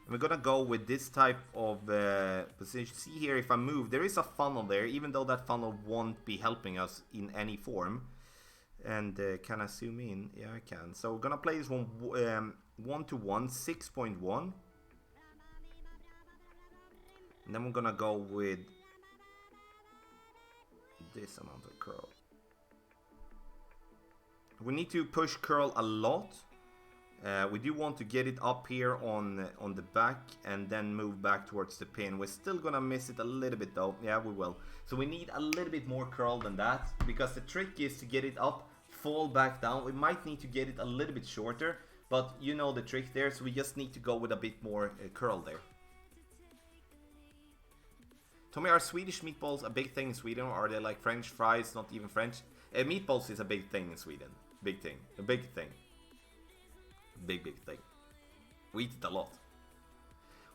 We're gonna go with this type of position. See here, if I move, there is a funnel there, even though that funnel won't be helping us in any form. And can I zoom in? Yeah, I can. So we're gonna play this one 1-to-1, 6.1. And then we're gonna go with this amount of curl. We need to push curl a lot. We do want to get it up here on the back and then move back towards the pin. We're still gonna miss it a little bit though. Yeah, we will. So we need a little bit more curl than that, because the trick is to get it up, fall back down. We might need to get it a little bit shorter, but you know the trick there, so we just need to go with a bit more curl there. Tommy, are Swedish meatballs a big thing in Sweden, or are they like French fries, not even French? Meatballs is a big thing in Sweden. Big thing. A big thing. Big thing. We eat it a lot.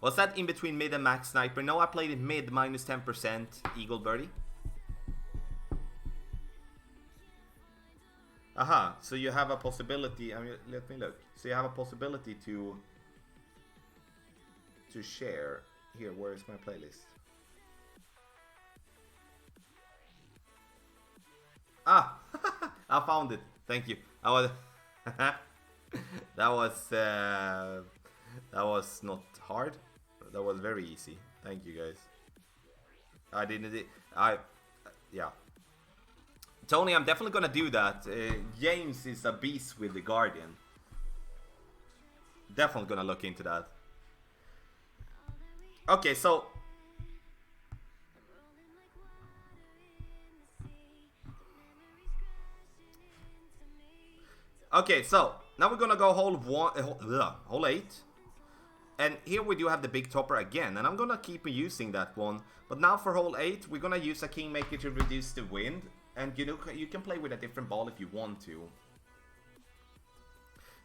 Was that in between mid and max sniper? No, I played it mid, minus 10%, Eagle Birdie. Aha, so you have a possibility, I mean, let me look. So you have a possibility to share. Here, where is my playlist? Ah, I found it. Thank you. I was that was not hard. That was very easy. Thank you guys. Yeah. Tony, I'm definitely gonna do that. James is a beast with the Guardian. Definitely gonna look into that. Okay, so now we're gonna go hole 8. And here we do have the big topper again, and I'm gonna keep using that one. But now for hole 8, we're gonna use a Kingmaker to reduce the wind. And you know, you can play with a different ball if you want to.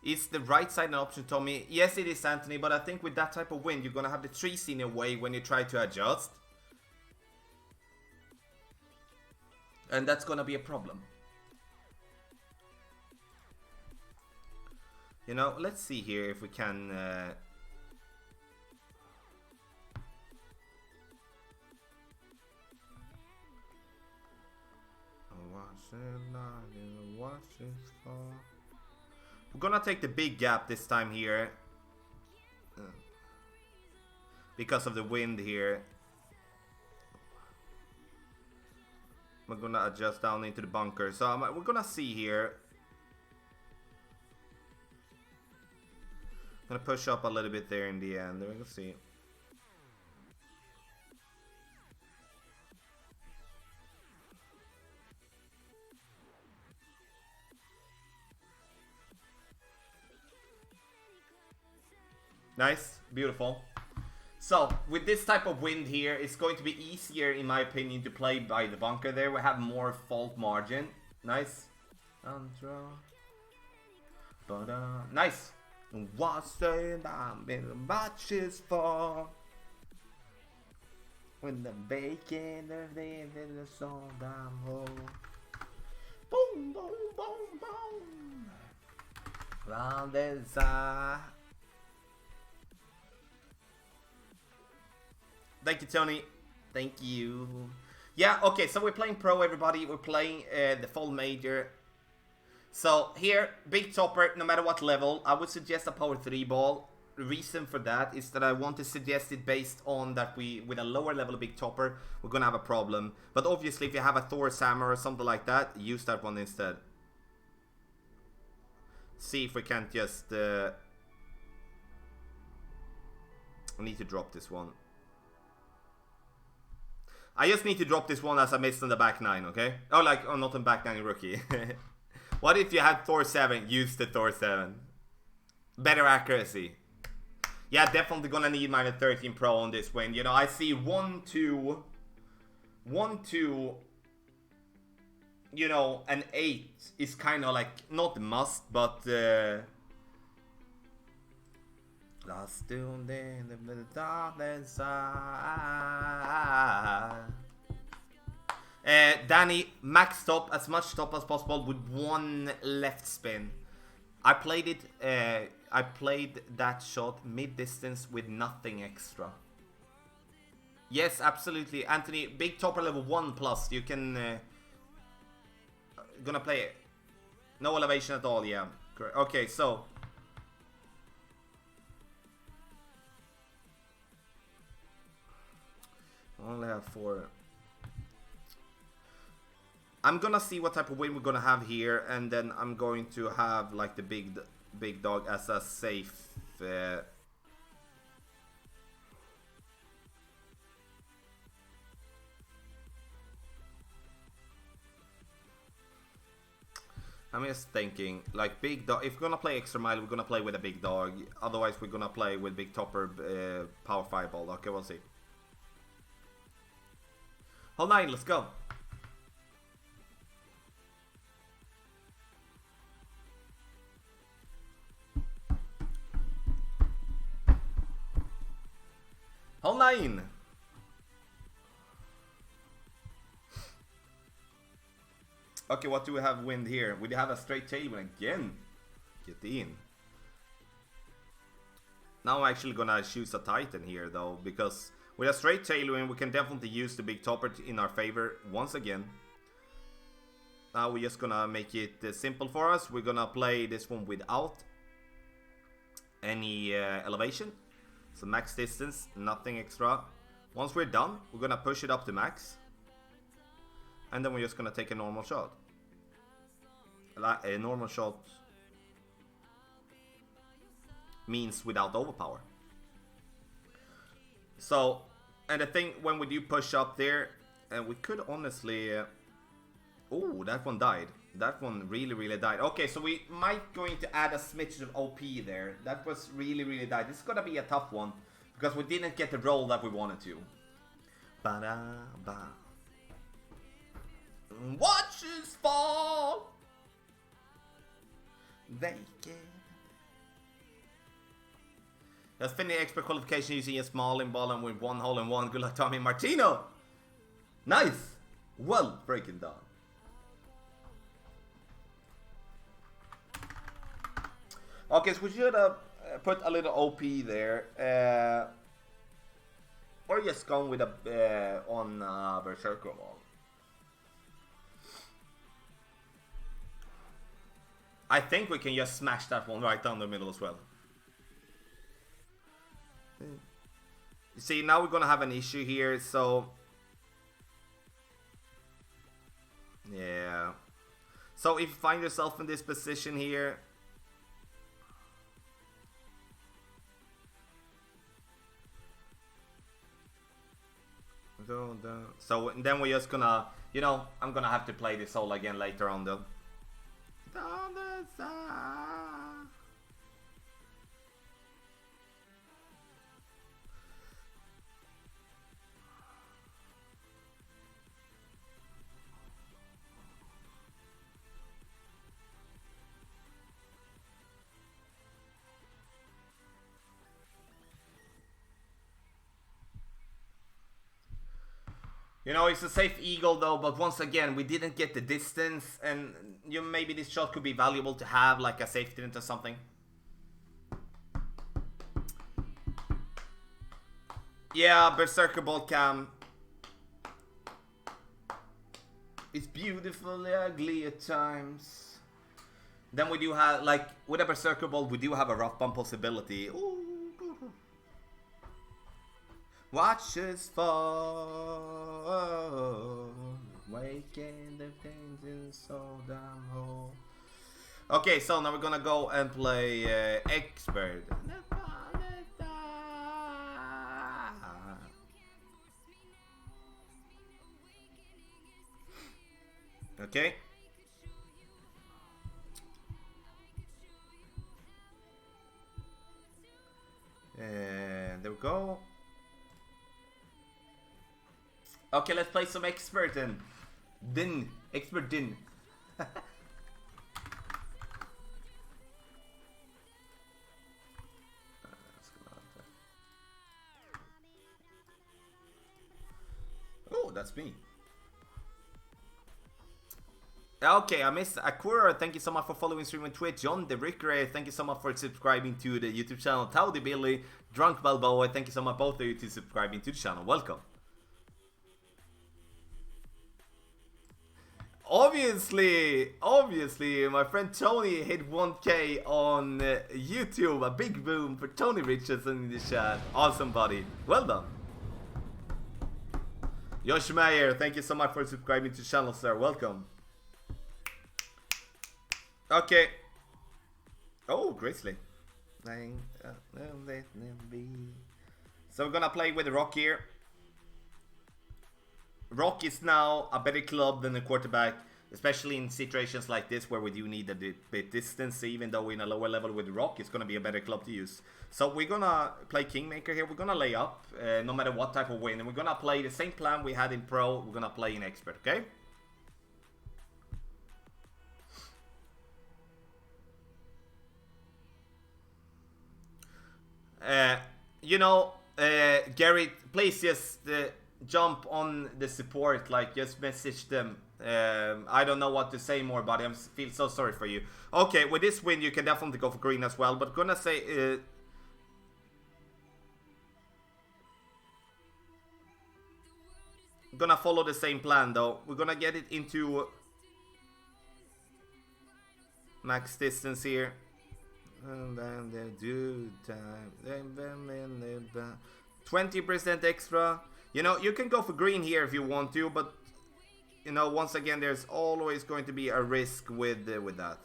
Is the right side an option, Tommy? Yes, it is, Anthony, but I think with that type of wind, you're gonna have the trees in your way when you try to adjust. And that's gonna be a problem. You know, let's see here if we can... We're gonna take the big gap this time here. Because of the wind here. We're gonna adjust down into the bunker. So we're gonna see here. Gonna push up a little bit there in the end. We're gonna see. Nice, beautiful. So, with this type of wind here, it's going to be easier, in my opinion, to play by the bunker there. We have more fault margin. Nice. Nice. What's the matches for? When the bacon, the song down hole. Boom, boom, boom, boom. Round the side. Thank you, Tony. Thank you. Yeah, okay, so we're playing pro, everybody. We're playing the full major. So here, big topper, no matter what level, I would suggest a power 3 ball. The reason for that is that I want to suggest it based on that with a lower level of big topper, we're gonna have a problem. But obviously, if you have a Thor's hammer or something like that, use that one instead. See if we can't just... I need to drop this one. I just need to drop this one as I missed on the back 9, okay? Oh, like, oh, not on back 9 rookie. What if you had Thor 7? Use the Thor 7. Better accuracy. Yeah, definitely gonna need my 13 Pro on this win. You know, I see 1, 2, 1, 2, you know, an 8 is kind of like, not must, but... Lost in the darkness side. Danny, max stop, as much stop as possible with 1 left spin. I played it, I played that shot mid-distance with nothing extra. Yes, absolutely. Anthony, big topper level 1 plus, you can... gonna play it. No elevation at all, yeah. Correct. Okay, so... I only have 4. I'm gonna see what type of win we're gonna have here, and then I'm going to have like the big dog as a safe. I'm just thinking, like big dog. If we're gonna play extra mile, we're gonna play with a big dog. Otherwise, we're gonna play with big topper, power fireball. Okay, we'll see. Hole 9, let's go. Hole 9. Okay, what do we have wind here? We have a straight tailwind again. Get in. Now I'm actually gonna choose a Titan here though, because with a straight tailwind we can definitely use the big topper in our favor once again. Now we're just gonna make it simple for us. We're gonna play this one without any elevation. So max distance, nothing extra. Once we're done, we're gonna push it up to max. And then we're just gonna take a normal shot. A normal shot means without overpower. So, and the thing when we do push up there, and we could honestly... oh, that one died. That one really died. Okay, so we might going to add a smidge of OP there. That was really died. This is gonna be a tough one, because we didn't get the roll that we wanted to. Ba-da-ba. Watches fall. Vacant. Let's finish expert qualification using a small in ball and with 1 hole in 1. Good luck, Tommy Martino. Nice. Well breaking down. Okay, so we should have put a little OP there. Or just gone with a on Berserker ball. I think we can just smash that one right down the middle as well. You see, now we're gonna have an issue here, so... Yeah. So if you find yourself in this position here, so then we're just gonna, you know, I'm gonna have to play this all again later on though. You know, it's a safe eagle though, but once again, we didn't get the distance, and you maybe this shot could be valuable to have, like a safety net or something. Yeah, Berserker Bolt Cam. It's beautifully ugly at times. Then we do have, like, with a Berserker Bolt, we do have a rough bump possibility. Ooh. Watch us fall, waking the things in so damn hole. Okay, so now we're gonna go and play Expert. Okay. And there we go. Okay, let's play some Expert then. Expert Din. Oh, that's me. Okay, I missed Akura. Thank you so much for following stream on Twitch. John the Rickray, thank you so much for subscribing to the YouTube channel. Towdy Billy, Drunk Balboa, thank you so much both of you to subscribing to the channel. Welcome. Obviously, my friend Tony hit 1K on YouTube. A big boom for Tony Richardson in the chat. Awesome, buddy. Well done. Josh Meyer, thank you so much for subscribing to the channel, sir. Welcome. Okay. Oh, Grizzly. So we're gonna play with the Rock here. Rock is now a better club than the quarterback, especially in situations like this where we do need a bit distance. Even though we're in a lower level with Rock, it's gonna be a better club to use. So we're gonna play Kingmaker here. We're gonna lay up, no matter what type of win, and we're gonna play the same plan we had in Pro. We're gonna play in Expert, okay? You know, Gary, please just jump on the support, like just message them. I don't know what to say more, buddy. I feel so sorry for you. Okay, with this win, you can definitely go for green as well, but gonna say... gonna follow the same plan, though. We're gonna get it into max distance here. And then they do time. 20% extra. You know, you can go for green here if you want to, but you know, once again, there's always going to be a risk with that.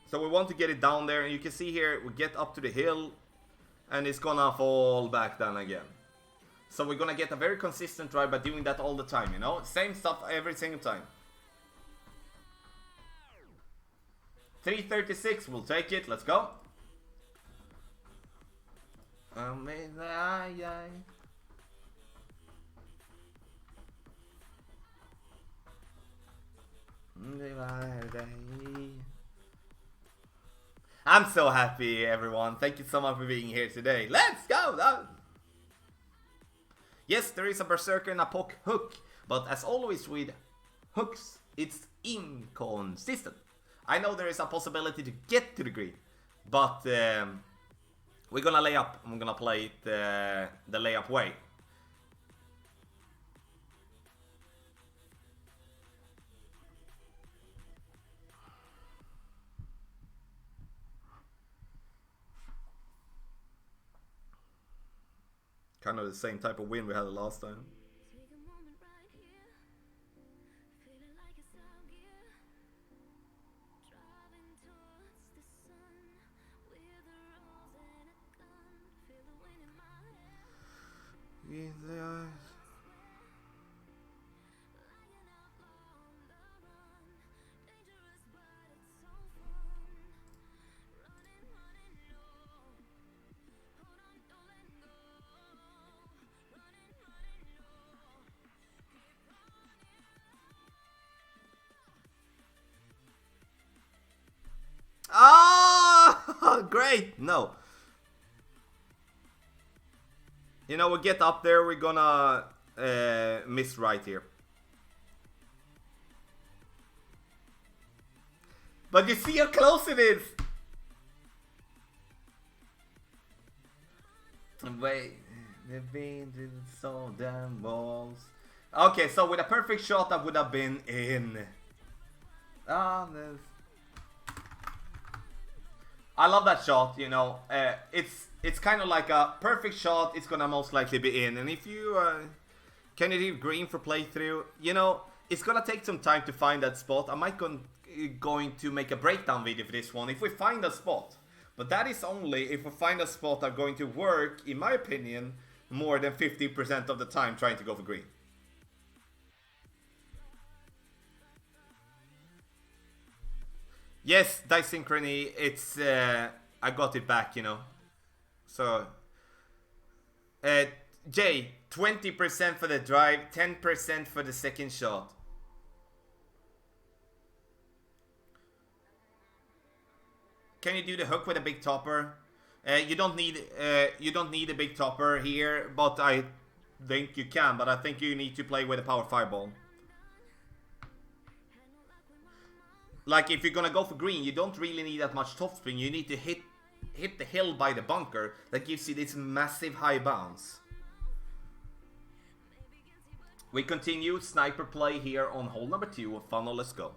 So we want to get it down there, and you can see here we get up to the hill, and it's gonna fall back down again. So we're gonna get a very consistent drive by doing that all the time, you know? Same stuff every single time. 336, we'll take it, let's go. I'm so happy, everyone. Thank you so much for being here today. Let's go! Yes, there is a Berserker and a poke hook, but as always with hooks, it's inconsistent. I know there is a possibility to get to the green, but we're gonna lay up. I'm gonna play it the layup way. kind of the same type of win we had the last time. In the eyes. Ah, great! No. You know, we get up there, we're gonna miss right here. But you see how close it is! Wait, the wind is so damn balls. Okay, so with a perfect shot, that would have been in. Ah, I love that shot, you know. It's kind of like a perfect shot, it's gonna most likely be in. And if you can you leave green for playthrough, you know, it's gonna take some time to find that spot. I might going to make a breakdown video for this one if we find a spot. But that is only if we find a spot that's going to work, in my opinion, more than 50% of the time trying to go for green. Yes, disynchrony, it's, I got it back, you know. So, Jay, 20% for the drive, 10% for the second shot. Can you do the hook with a big topper? You don't need a big topper here, but I think you can. But I think you need to play with a power fireball. Like if you're gonna go for green, you don't really need that much topspin. You need to hit the hill by the bunker that gives you this massive high bounce. We continue sniper play here on hole number 2 of funnel. Let's go.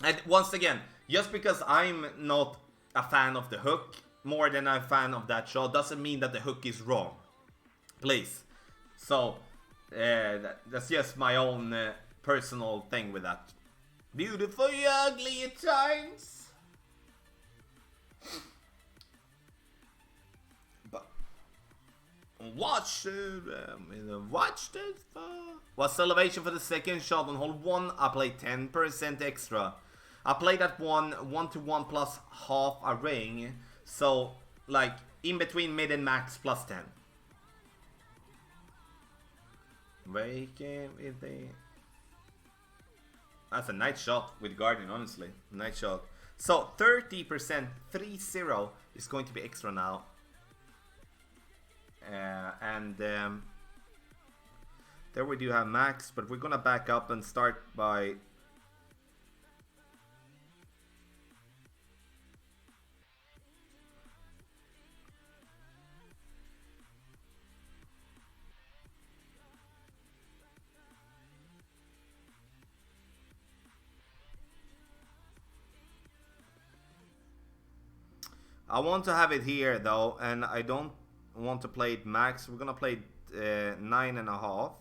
And once again, just because I'm not a fan of the hook more than I'm a fan of that shot doesn't mean that the hook is wrong. Please. So, that's just my own personal thing with that. Beautifully ugly at times. But watch this. What's the elevation for the second shot on hole 1? I played 10% extra. I played that 1-1 plus half a ring. So, like, in between mid and max plus 10. That's a nice shot with Guardian, honestly. Nice shot. So, 30%, 3-0 is going to be extra now. There we do have max, but we're gonna back up and start by... I want to have it here though, and I don't want to play it max. We're gonna play it 9.5.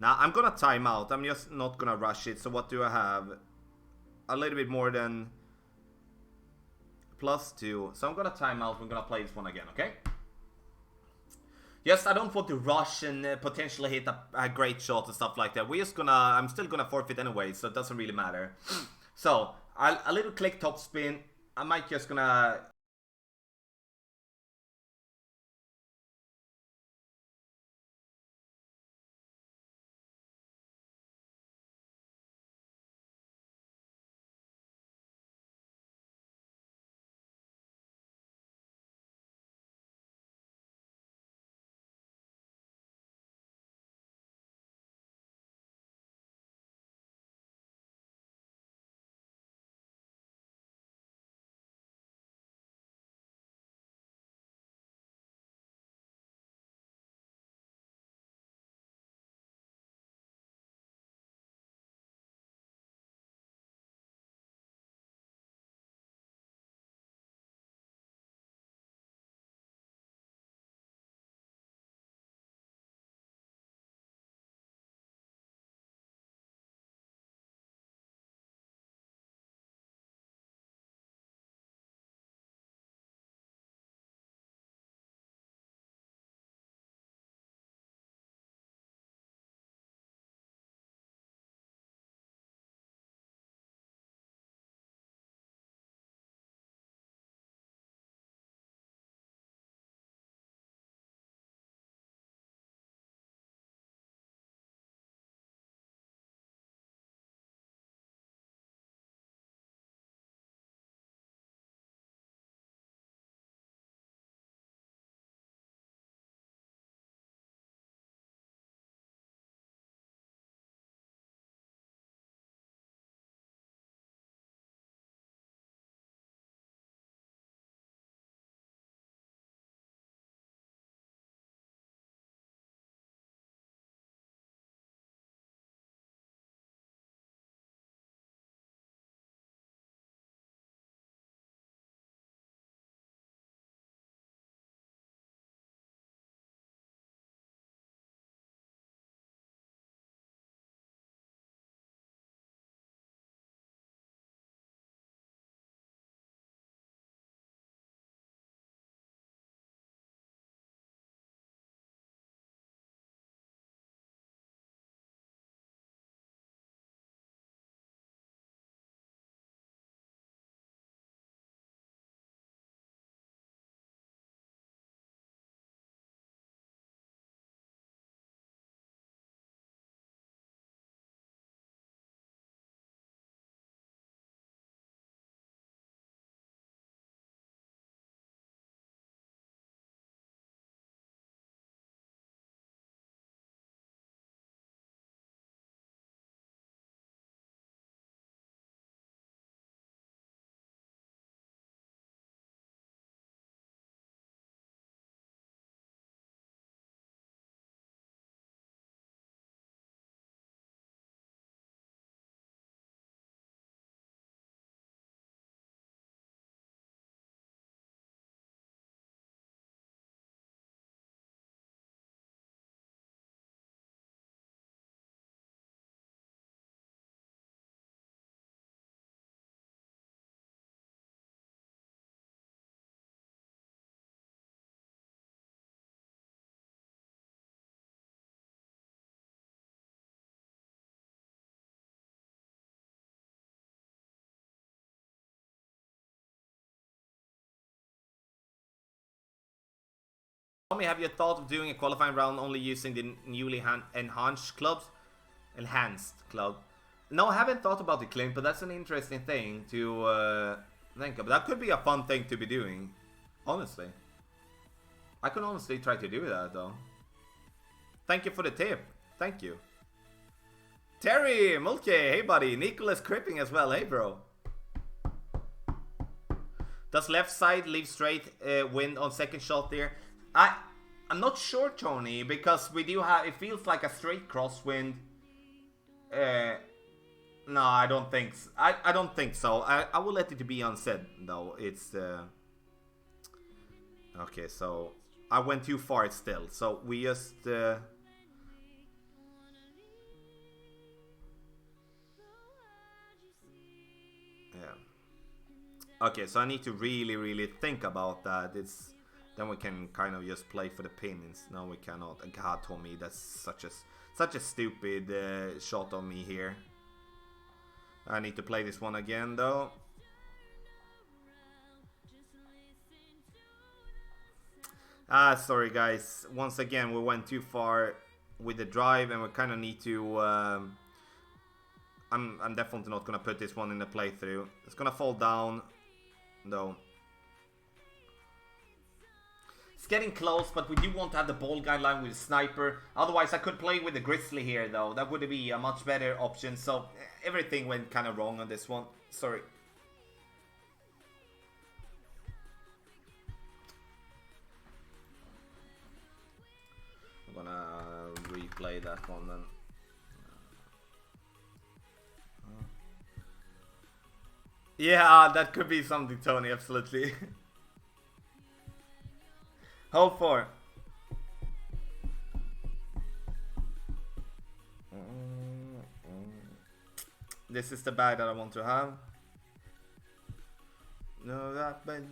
Now I'm gonna time out. I'm just not gonna rush it. So what do I have? A little bit more than +2. So I'm gonna time out. We're gonna play this one again, okay? Yes, I don't want to rush and potentially hit a great shot and stuff like that. I'm still gonna forfeit anyway, so it doesn't really matter. So, a little click top spin. I might just gonna Tommy, have you thought of doing a qualifying round only using the newly enhanced clubs? Enhanced club. No, I haven't thought about the Clint, but that's an interesting thing to think of. That could be a fun thing to be doing, honestly. I could honestly try to do that, though. Thank you for the tip. Thank you. Terry, Mulke, hey buddy. Nicholas Cripping as well, hey bro. Does left side leave straight wind on second shot there? I'm not sure, Tony, because we do have, it feels like a straight crosswind. No, I don't think so. I don't think so. I will let it be unsaid, though. It's okay, so I went too far still. So we just yeah. Okay, so I need to really think about that. It's then we can kind of just play for the pins. No, we cannot. God, Tommy, that's such a stupid shot on me here. I need to play this one again, though. Sorry guys. Once again, we went too far with the drive, and we kind of need to. I'm definitely not gonna put this one in the playthrough. It's gonna fall down, though. It's getting close, but we do want to have the ball guideline with the sniper. Otherwise, I could play with the Grizzly here, though. That would be a much better option. So everything went kind of wrong on this one. Sorry. I'm gonna replay that one then. Yeah, that could be something, Tony. Absolutely. Hold for. This is the bag that I want to have. No, that but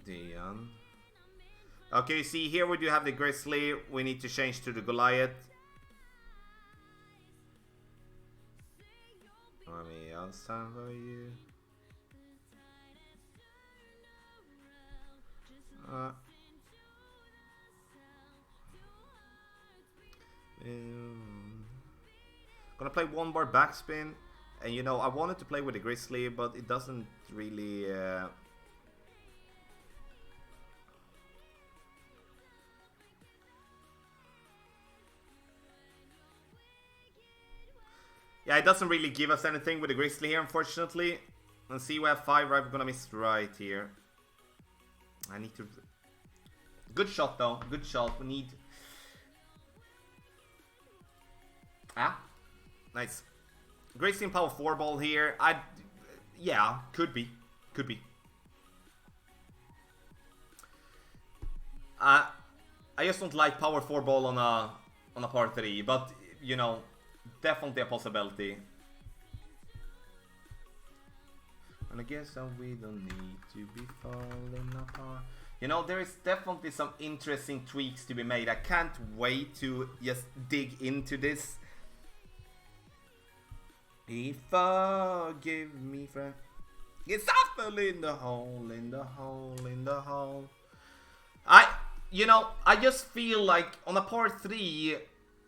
Dion. Okay, see here we do have the Grizzly. We need to change to the Goliath. Mommy, I'll stand for you. Gonna play one more backspin. And you know, I wanted to play with the Grizzly, but it doesn't really... Yeah, it doesn't really give us anything with the Grizzly here, unfortunately. Let's see, we have 5 right, we're gonna miss right here. I need to... Good shot, though. Good shot. We need... Nice. Grizzly and power 4 ball here. Yeah, could be. Could be. I just don't like power 4 ball on a par 3, but, you know... Definitely a possibility. And I guess we don't need to be falling apart. You know, there is definitely some interesting tweaks to be made. I can't wait to just dig into this. He forgive me for... It's awful in the hole, in the hole, in the hole. You know, I just feel like on a par 3...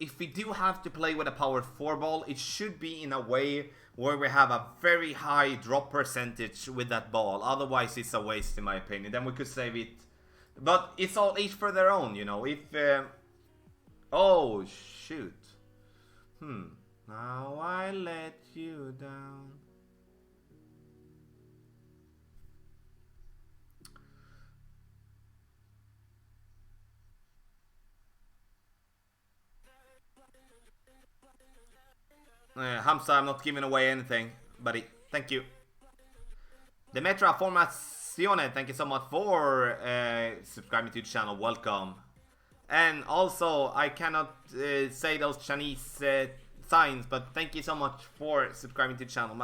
If we do have to play with a power 4 ball, it should be in a way where we have a very high drop percentage with that ball. Otherwise, it's a waste in my opinion. Then we could save it. But it's all each for their own, you know. If... Oh, shoot. Now I let you down. Hamza, I'm not giving away anything, buddy. Thank you. Demetra Formazione, thank you so much for subscribing to the channel. Welcome. And also, I cannot say those Chinese signs, but thank you so much for subscribing to the channel.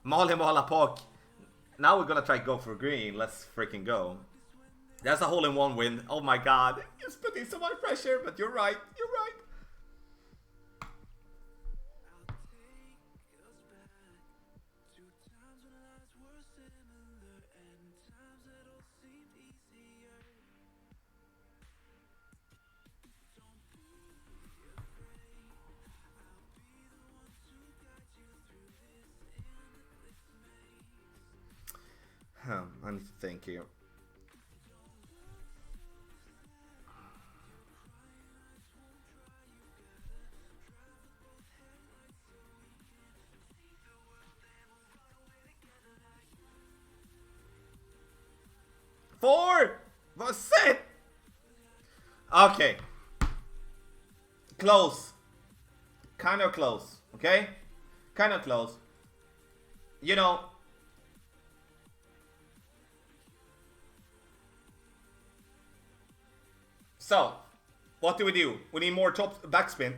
Mali Mala Pok. Now we're gonna try go for green. Let's freaking go. That's a hole-in-one win. Oh my god. It's putting so much pressure, but you're right. You're right. I need to think here. Four! What's it? Okay. Close. Kind of close, okay? Kind of close. You know... So, what do? We need more top backspin.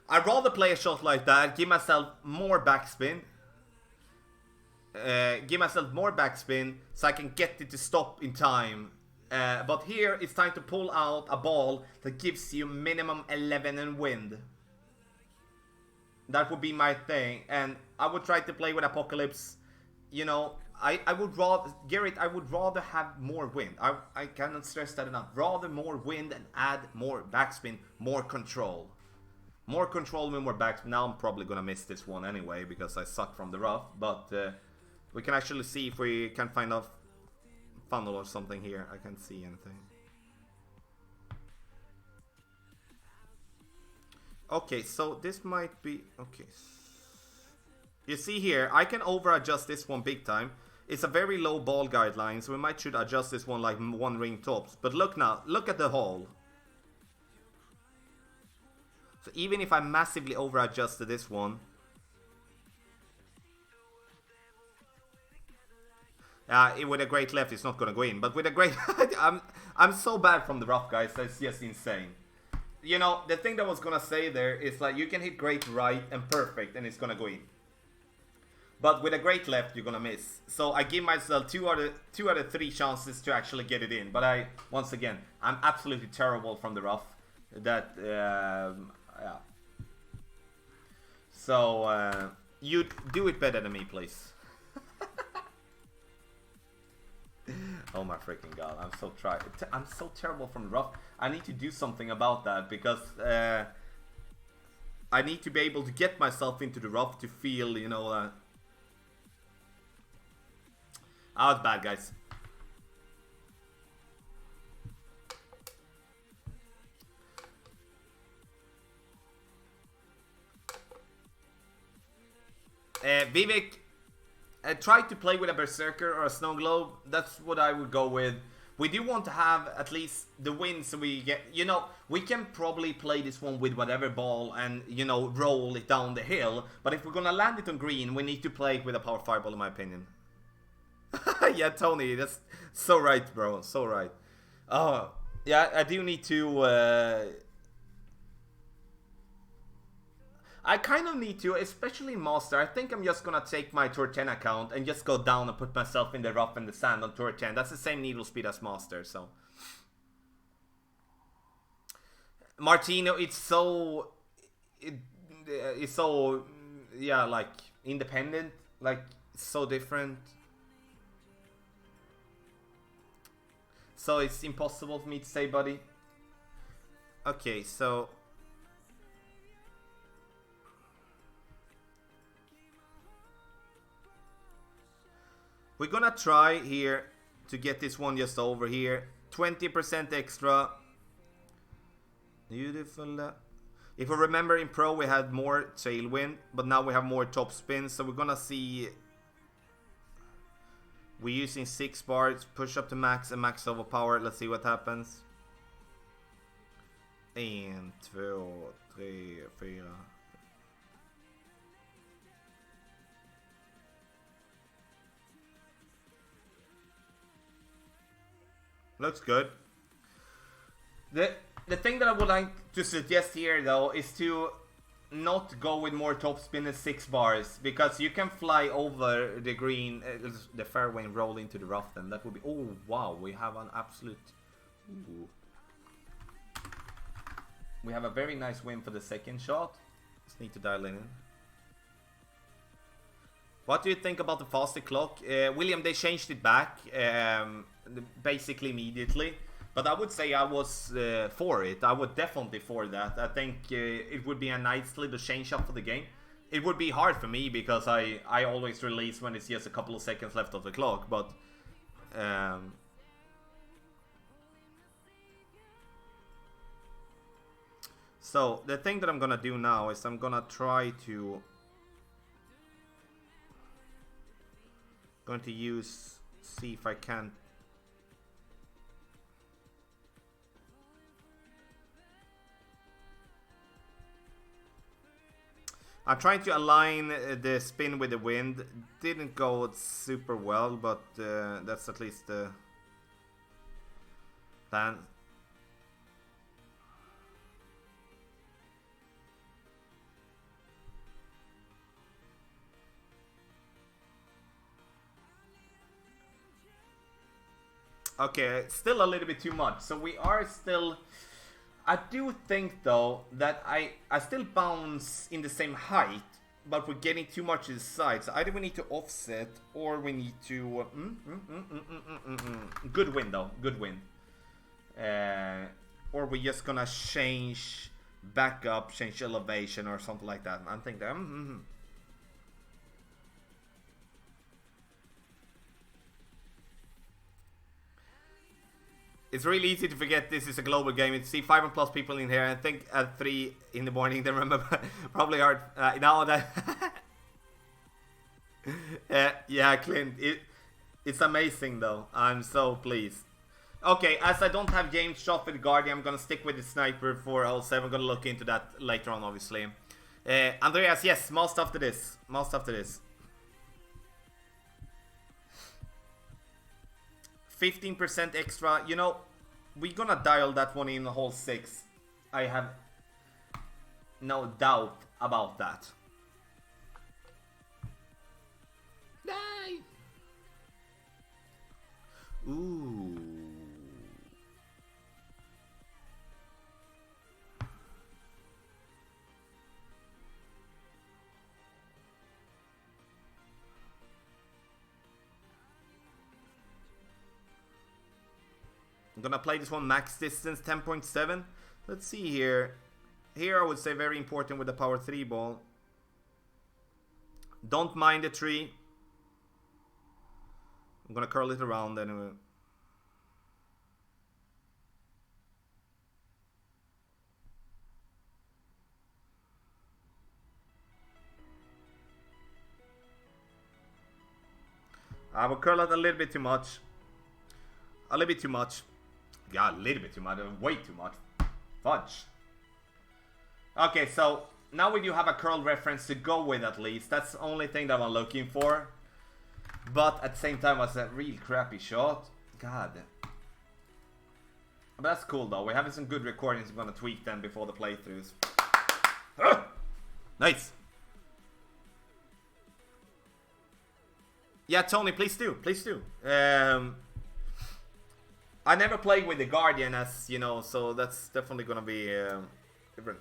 I'd rather play a shot like that, give myself more backspin. Give myself more backspin so I can get it to stop in time. But here it's time to pull out a ball that gives you minimum 11 and wind. That would be my thing. And I would try to play with Apocalypse. You know, I would rather, Garrett, I would rather have more wind. I cannot stress that enough. Rather more wind and add more backspin, more control. More control with more backspin. Now I'm probably gonna miss this one anyway because I suck from the rough. But we can actually see if we can find a funnel or something here. I can't see anything. Okay, so this might be... Okay. You see here, I can over adjust this one big time. It's a very low ball guideline, so we might should adjust this one like one ring tops. But look now, look at the hole. So even if I massively over adjusted this one, with a great left, it's not gonna go in. But with a great, I'm so bad from the rough, guys. That's just insane. You know, the thing that I was gonna say there is like you can hit great right and perfect, and it's gonna go in. But with a great left, you're gonna miss. So I give myself two out of three chances to actually get it in. But once again, I'm absolutely terrible from the rough. That, yeah. So you do it better than me, please. Oh my freaking god! I'm so terrible from the rough. I need to do something about that because I need to be able to get myself into the rough to feel, you know. Oh, it's bad, guys. Vivek, try to play with a Berserker or a Snow Globe. That's what I would go with. We do want to have at least the win so we get... You know, we can probably play this one with whatever ball and, you know, roll it down the hill. But if we're gonna land it on green, we need to play it with a Power Fireball, in my opinion. Yeah, Tony, that's so right, bro. So right. Oh, yeah, I do need to... I kind of need to, especially in Master. I think I'm just gonna take my Tour 10 account and just go down and put myself in the rough and the sand on Tour 10. That's the same needle speed as Master, so... Martino, it's so... It's so... Yeah, like, independent. Like, so different. So it's impossible for me to say, buddy. Okay, so... We're gonna try here to get this one just over here. 20% extra. Beautiful. If we remember in Pro we had more tailwind, but now we have more top spin. So we're gonna see... We're using 6 bars, push up to max and max overpower. Let's see what happens. 1, 2, 3, 4. Looks good. The thing that I would like to suggest here though is to not go with more topspin than 6 bars, because you can fly over the green, the fairway and roll into the rough then. That would be... Oh, wow, we have an absolute... Ooh. We have a very nice win for the second shot. Just need to dial it in. What do you think about the faster clock? William, they changed it back basically immediately. But I would say I was for it. I would definitely for that. I think it would be a nice little change up for the game. It would be hard for me because I always release when it's just a couple of seconds left of the clock. But so the thing that I'm gonna do now is I'm gonna try to see if I can. I'm trying to align the spin with the wind. Didn't go super well, but that's at least the plan. Okay, still a little bit too much. So we are still... I do think though that I still bounce in the same height, but we're getting too much to the side. So either we need to offset or we need to... Good win though, good win. Or we're just gonna change back up, change elevation or something like that. I'm thinking... It's really easy to forget this is a global game. You see 500+ people in here. I think at 3 in the morning, they remember probably hard. Now that yeah, Clint, it's amazing though. I'm so pleased. Okay, as I don't have James shot with the Guardian, I'm gonna stick with the sniper for L7. I'm gonna look into that later on, obviously. Andreas, yes, most after this. Most after this. 15% extra. You know, we're gonna dial that one in the hole 6. I have no doubt about that. Nice. Ooh. I'm gonna play this one max distance 10.7. Let's see here. Here I would say very important with the power 3 ball. Don't mind the tree. I'm gonna curl it around anyway. I will curl it a little bit too much. A little bit too much. Yeah, a little bit too much. Way too much. Fudge. Okay, so now we do have a curl reference to go with at least. That's the only thing that I'm looking for. But at the same time, it was a real crappy shot. God. But that's cool though. We're having some good recordings. I'm gonna tweak them before the playthroughs. Nice. Yeah, Tony, please do. Please do. I never played with the Guardian, as you know, so that's definitely gonna be different.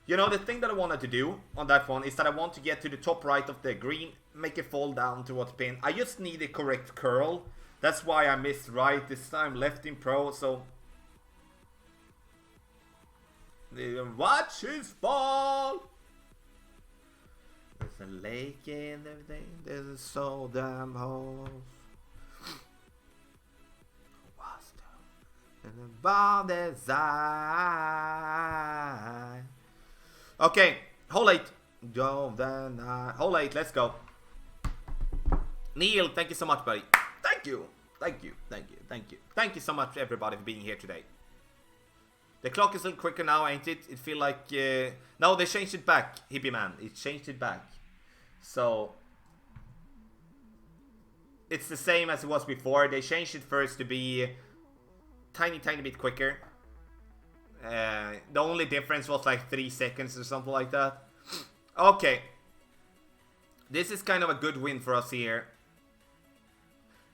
You know, the thing that I wanted to do on that one is that I want to get to the top right of the green, make it fall down towards pin. I just need a correct curl. That's why I missed right this time, left in pro, so... Watch his fall! There's a lake and everything, there's so damn holes. Okay, hole 8. Hole 8, let's go. Neil, thank you so much, buddy. Thank you. Thank you. Thank you. Thank you. Thank you so much, everybody, for being here today. The clock is a little quicker now, ain't it? It feel like... No, they changed it back, Hippie Man. It changed it back. So... It's the same as it was before. They changed it first to be... tiny bit quicker. The only difference was like 3 seconds or something like that. Okay. This is kind of a good win for us here.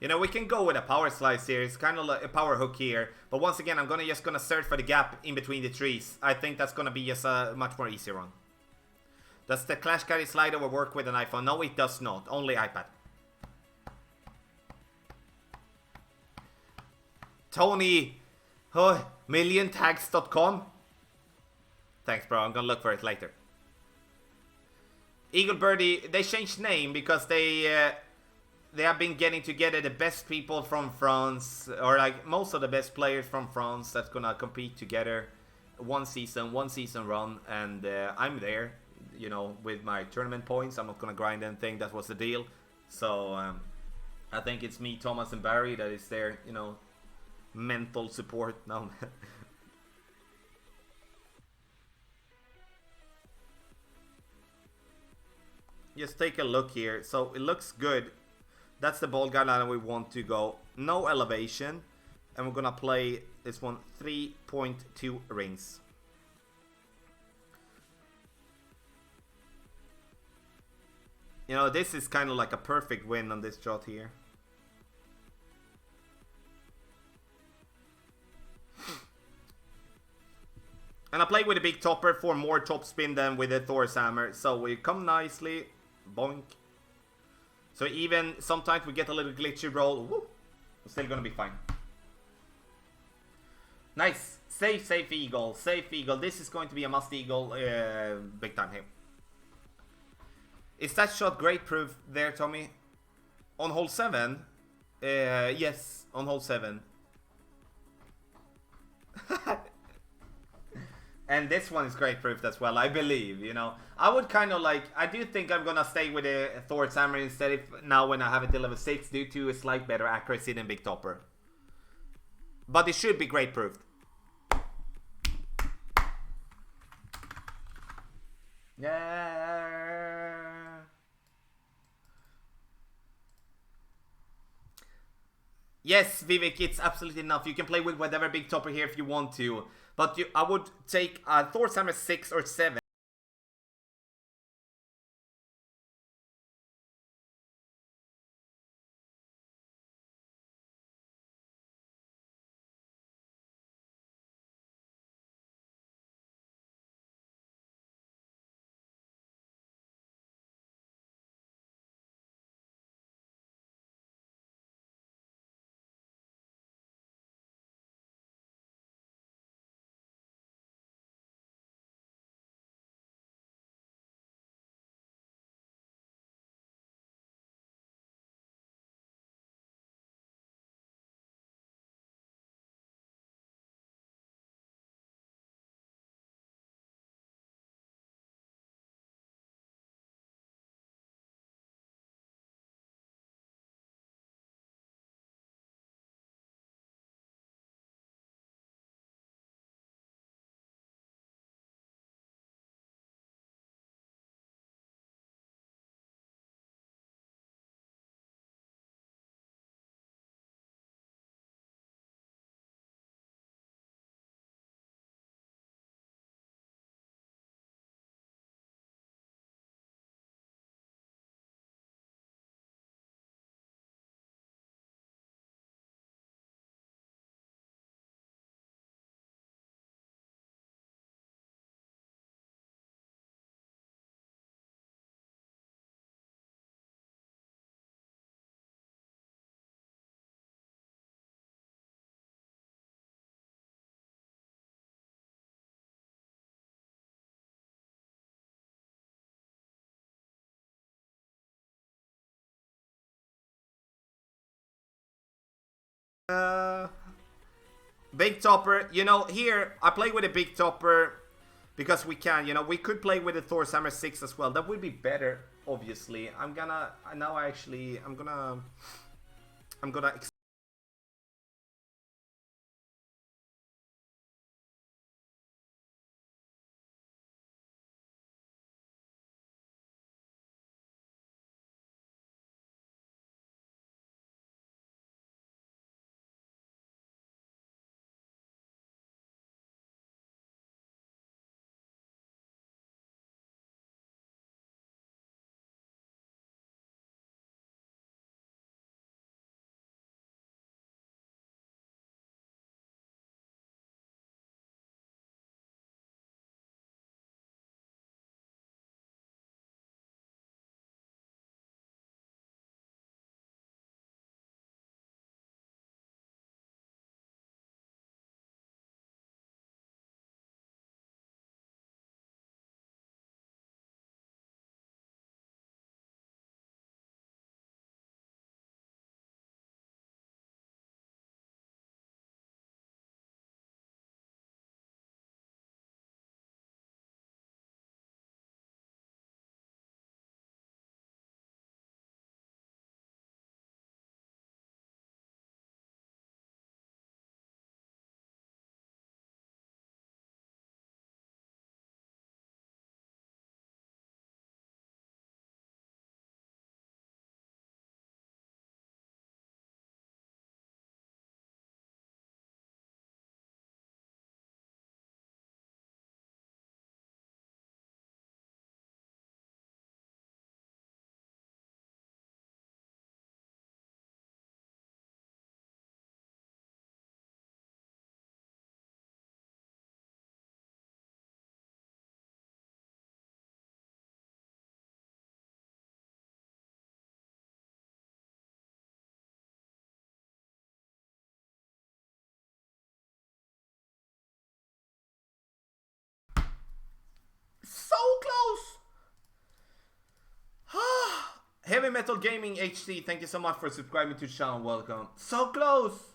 You know, we can go with a power slice here. It's kind of like a power hook here. But once again, I'm just gonna search for the gap in between the trees. I think that's gonna be just a much more easier run. Does the Clash Carry slide over work with an iPhone? No, it does not. Only iPad. Tony, oh, milliontags.com. Thanks, bro. I'm gonna look for it later. Eagle Birdie, they changed name because they have been getting together the best people from France, or like most of the best players from France that's gonna compete together. One season run, and I'm there, you know, with my tournament points. I'm not gonna grind anything. That was the deal. So I think it's me, Thomas, and Barry that is there, you know, mental support now. Just take a look here. So it looks good. That's the ball guideline we want to go. No elevation. And we're gonna play this one 3.2 rings. You know, this is kind of like a perfect win on this shot here. And I play with a big topper for more top spin than with a Thor's hammer. So we come nicely. Boink. So even sometimes we get a little glitchy roll. Woo, we're still gonna be fine. Nice. Safe eagle. Safe eagle. This is going to be a must eagle big time here. Is that shot great proof there, Tommy? On hole 7? Yes, on hole 7. And this one is great proof as well, I believe, you know. I would kind of like, I do think I'm gonna stay with a Thor's hammer instead if now when I have it to level 6 due to a slight better accuracy than Big Topper. But it should be great proof. Yeah. Yes, Vivek, it's absolutely enough. You can play with whatever Big Topper here if you want to. But I would take Thor's hammer 6 or 7. Big Topper, you know, here I play with a Big Topper because we can, you know, we could play with the Thor's hammer 6 as well. That would be better, obviously. I'm gonna Heavy Metal Gaming HT, thank you so much for subscribing to the channel. Welcome. So close.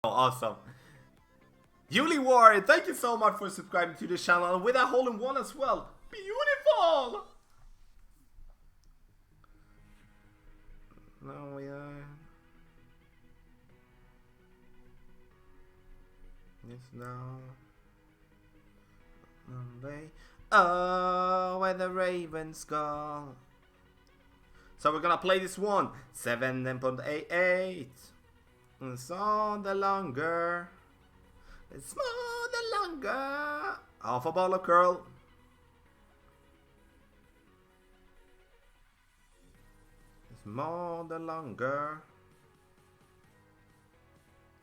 Oh, awesome. Yuli Warren, thank you so much for subscribing to the channel with a hole in one as well. Beautiful! No, we are. Yes, no. Monday. Oh, where the ravens go. So we're gonna play this one. 7.88. It's all the longer. It's more the longer. Half a ball of curl. It's more the longer.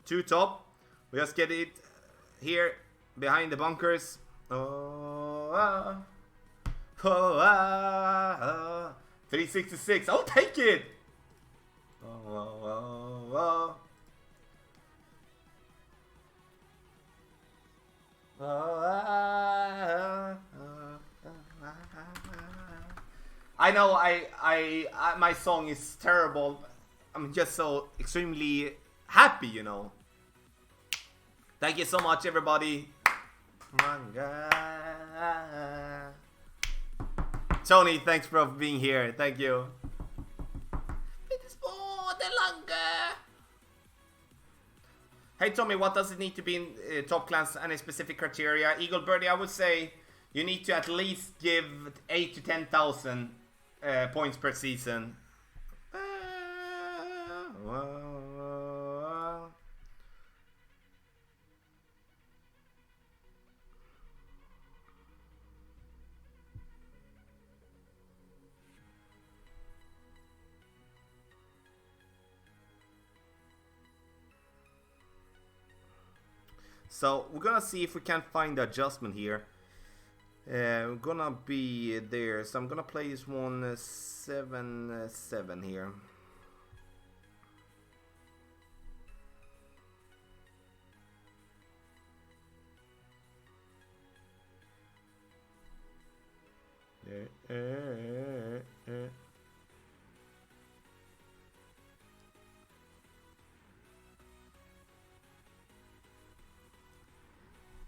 Two top. We just get it here behind the bunkers. Oh, Oh, 366. I'll take it. Oh. I know I my song is terrible. I'm just so extremely happy, you know. Thank you so much, everybody. Tony, thanks for being here. Thank you. Hey Tommy, what does it need to be in top class? Any specific criteria? Eagle Birdie, I would say you need to at least give 8 to 10,000 points per season. So we're gonna see if we can find the adjustment here. We're gonna be there, so I'm gonna play this one 7-7 here.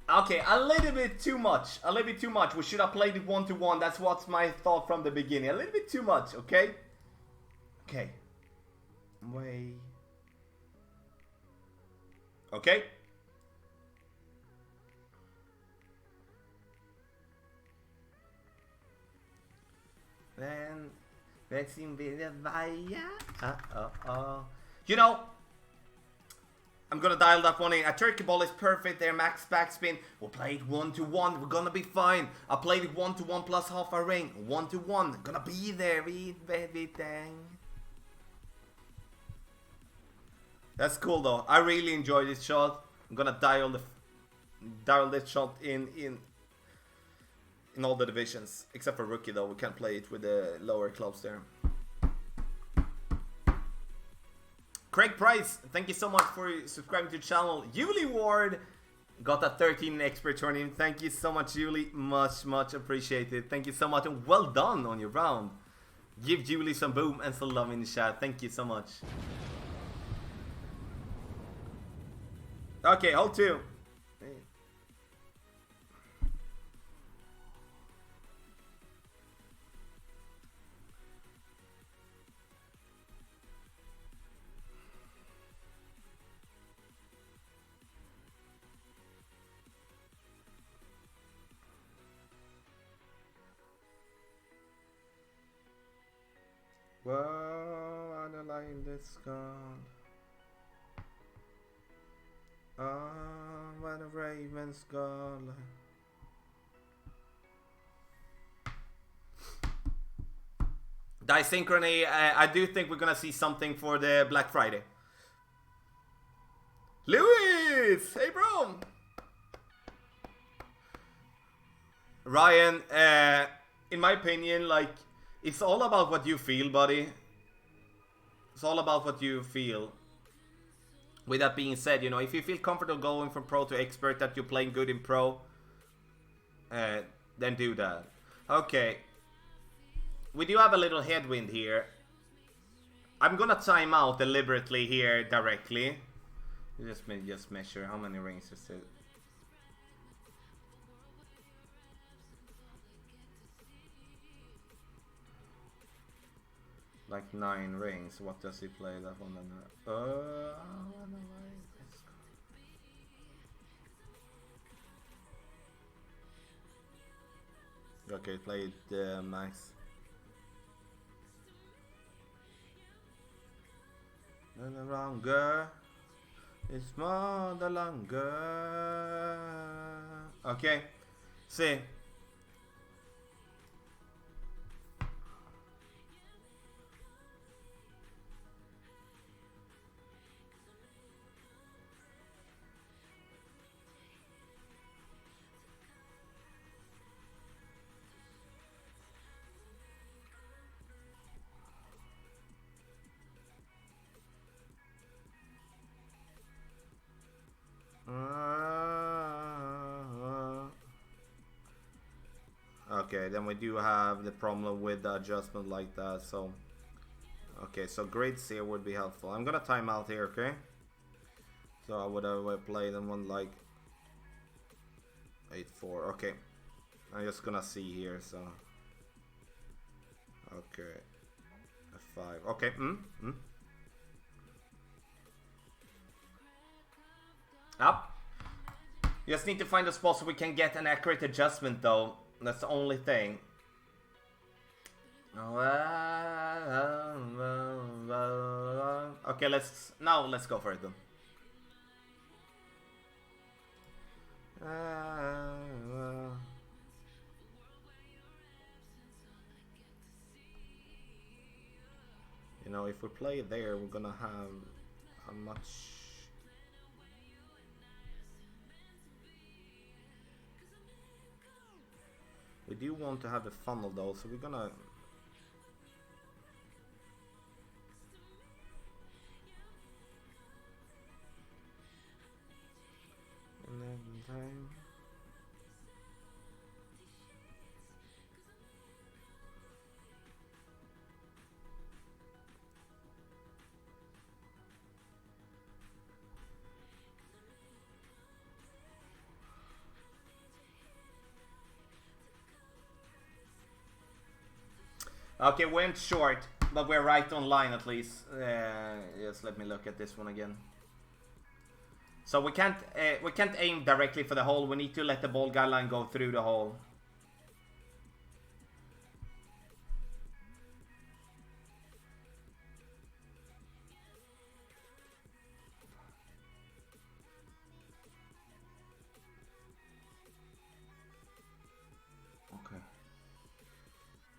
Okay, a little bit too much. A little bit too much. We should have played it 1-1. That's what's my thought from the beginning. A little bit too much, okay? Okay. Way. Okay. Then vaccine via. You know, I'm gonna dial that one in. A turkey ball is perfect there, max backspin. We'll play it 1-1. We're gonna be fine. I played it 1-1 plus half a ring. 1-1. Gonna be there, baby thing. That's cool though. I really enjoy this shot. I'm gonna dial this shot in all the divisions, except for rookie though. We can't play it with the lower clubs there. Craig Price, thank you so much for subscribing to the channel. Julie Ward got a 13 expert turn-in. Thank you so much, Julie. Much appreciated. Thank you so much, and well done on your round. Give Julie some boom and some love in the chat. Thank you so much. Okay, hold 2. Whoa, on the line this gone. When the Ravens gone. Disynchrony, I do think we're gonna see something for the Black Friday. Lewis! Hey bro! Ryan, in my opinion, like, it's all about what you feel, buddy. It's all about what you feel. With that being said, you know, if you feel comfortable going from pro to expert, that you're playing good in pro, then do that. Okay. We do have a little headwind here. I'm gonna time out deliberately here directly. Just measure how many rings is it. Like 9 rings. What does he play that one? Okay, played max. The longer, it's more the longer. Okay, see. Okay, then we do have the problem with the adjustment like that, so... Okay, so grids here would be helpful. I'm gonna time out here, okay? So I would have played them on like 8-4. Okay, I'm just gonna see here. So okay, F5. Okay, Up. Just need to find a spot so we can get an accurate adjustment, though. That's the only thing. Okay, let's go for it then. You know, if we play there, we're gonna have a much... We do want to have the funnel though, so we're gonna... time. Okay, went short, but we're right on line at least. Just let me look at this one again. So we can't aim directly for the hole. We need to let the ball guideline go through the hole. Okay.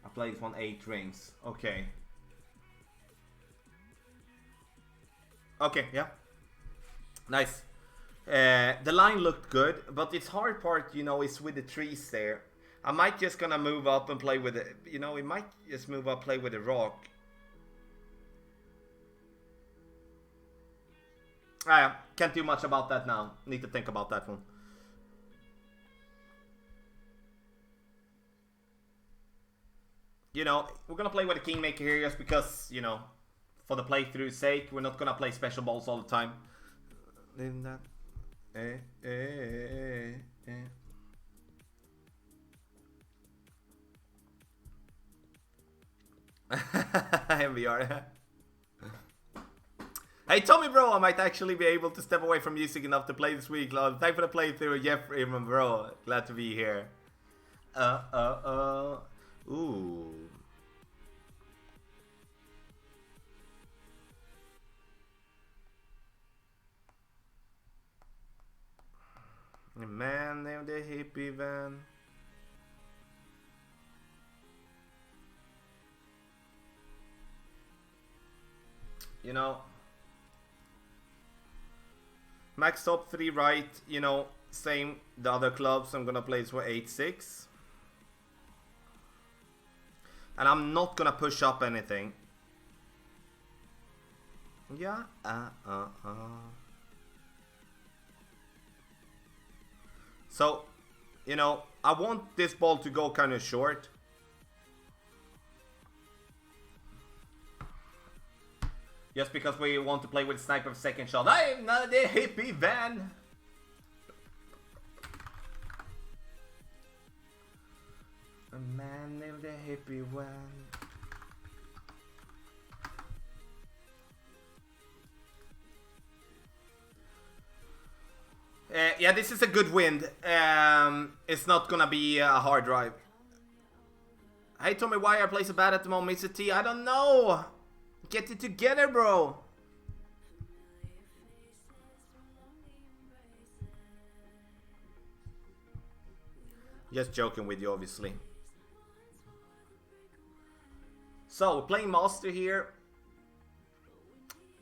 I played this one 8 rings. Okay. Okay, yeah. Nice. The line looked good, but its hard part, you know, is with the trees there. I might just gonna move up and play with it. You know, we might just move up, play with the rock. Can't do much about that now. Need to think about that one. You know, we're gonna play with the Kingmaker here just because, you know, for the playthrough's sake, we're not gonna play special balls all the time. In that. MVR. Hey Tommy bro, I might actually be able to step away from music enough to play this week. Thanks for the playthrough, Jeffrey, bro. Glad to be here. Ooh. A man named the hippie van. You know, max top 3 right, you know, same the other clubs. I'm gonna play this for 8-6. And I'm not gonna push up anything. Yeah, So, you know, I want this ball to go kind of short. Just because we want to play with sniper second shot. I'm not the hippie van. A man named the hippie van. Yeah, this is a good wind. It's not gonna be a hard drive. Hey Tommy, why are plays so bad at the moment? Mr. T, I don't know. Get it together, bro. Just joking with you, obviously. So, we're playing Master here.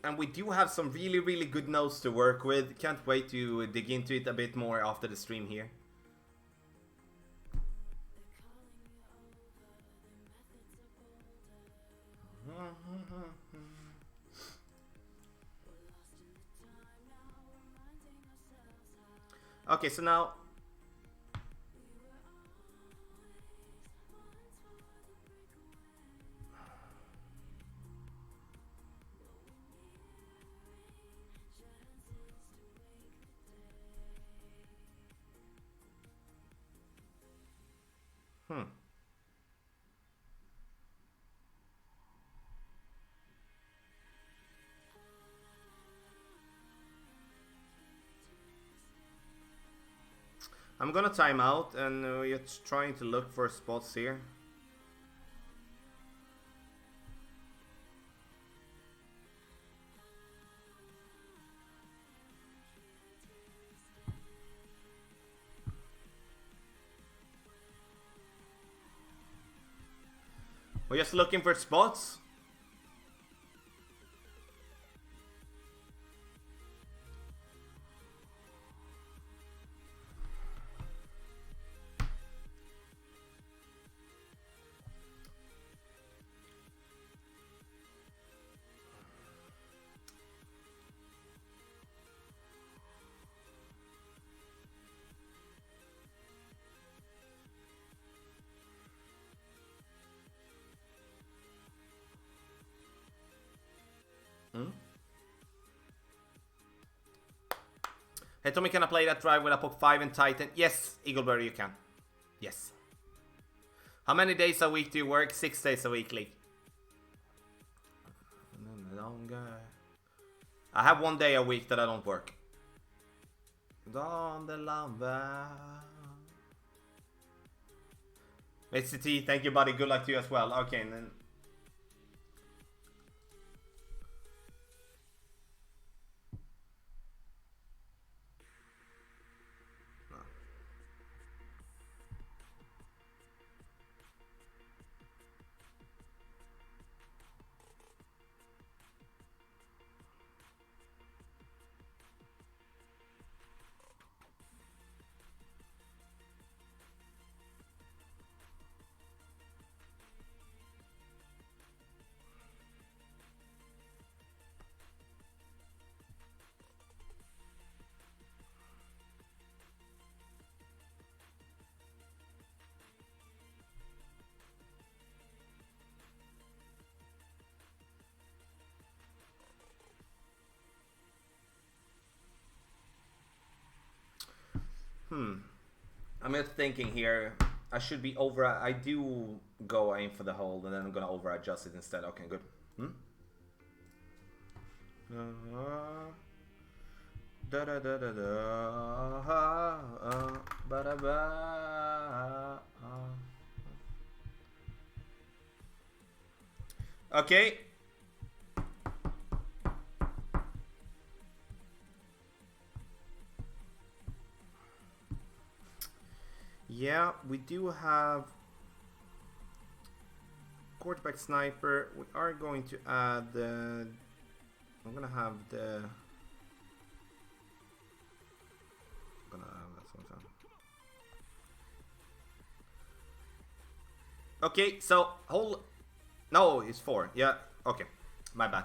And we do have some really, really good notes to work with. Can't wait to dig into it a bit more after the stream here. Okay, so now I'm gonna time out and we're trying to look for spots here. We're just looking for spots. Hey Tommy, can I play that drive with a Poke 5 and Titan? Yes, Eagleberry, you can. Yes. How many days a week do you work? 6 days a week, Lee. I have 1 day a week that I don't work. Mr. T, thank you, buddy. Good luck to you as well. Okay, and then. I'm just thinking here. I should be over. I do go aim for the hold, and then I'm gonna over adjust it instead. Okay, good. Okay. Yeah, we do have quarterback sniper. We are going to add the. I'm gonna have the. I'm gonna have that sometime. Okay, so hold. No, it's 4. Yeah. Okay, my bad.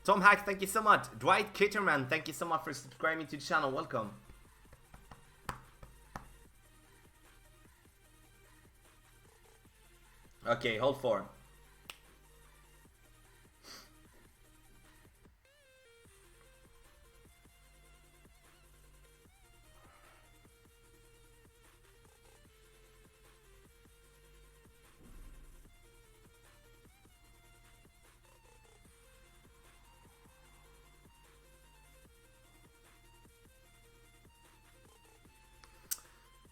Tom Hack, thank you so much. Dwight Kitterman, thank you so much for subscribing to the channel. Welcome. Okay, hold 4.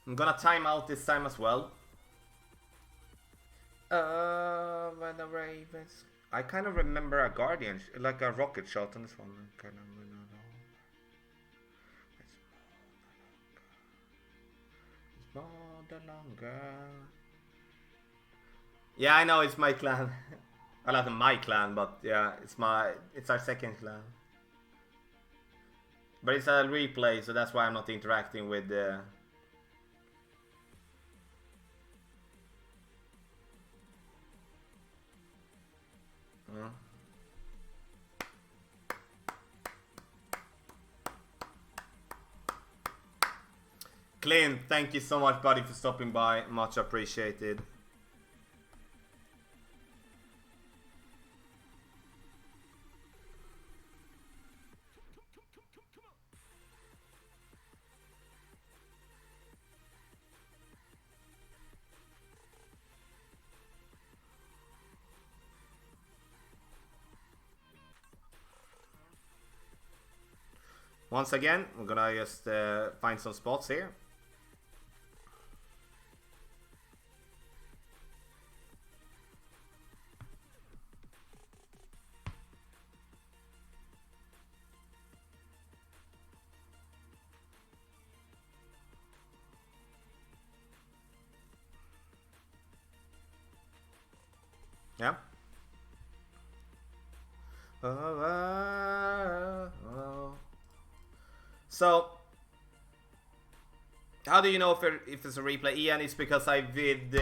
I'm gonna time out this time as well. When the Ravens. I kind of remember a Guardian, like a rocket shot on this one. Kind of. It's more the longer. Yeah, I know it's my clan. I like my clan, but yeah, it's our second clan. But it's a replay, so that's why I'm not interacting with the. Clint, thank you so much, buddy, for stopping by. Much appreciated. Once again, we're gonna just find some spots here. Yeah. So, how do you know if it's a replay? Ian, it's because I did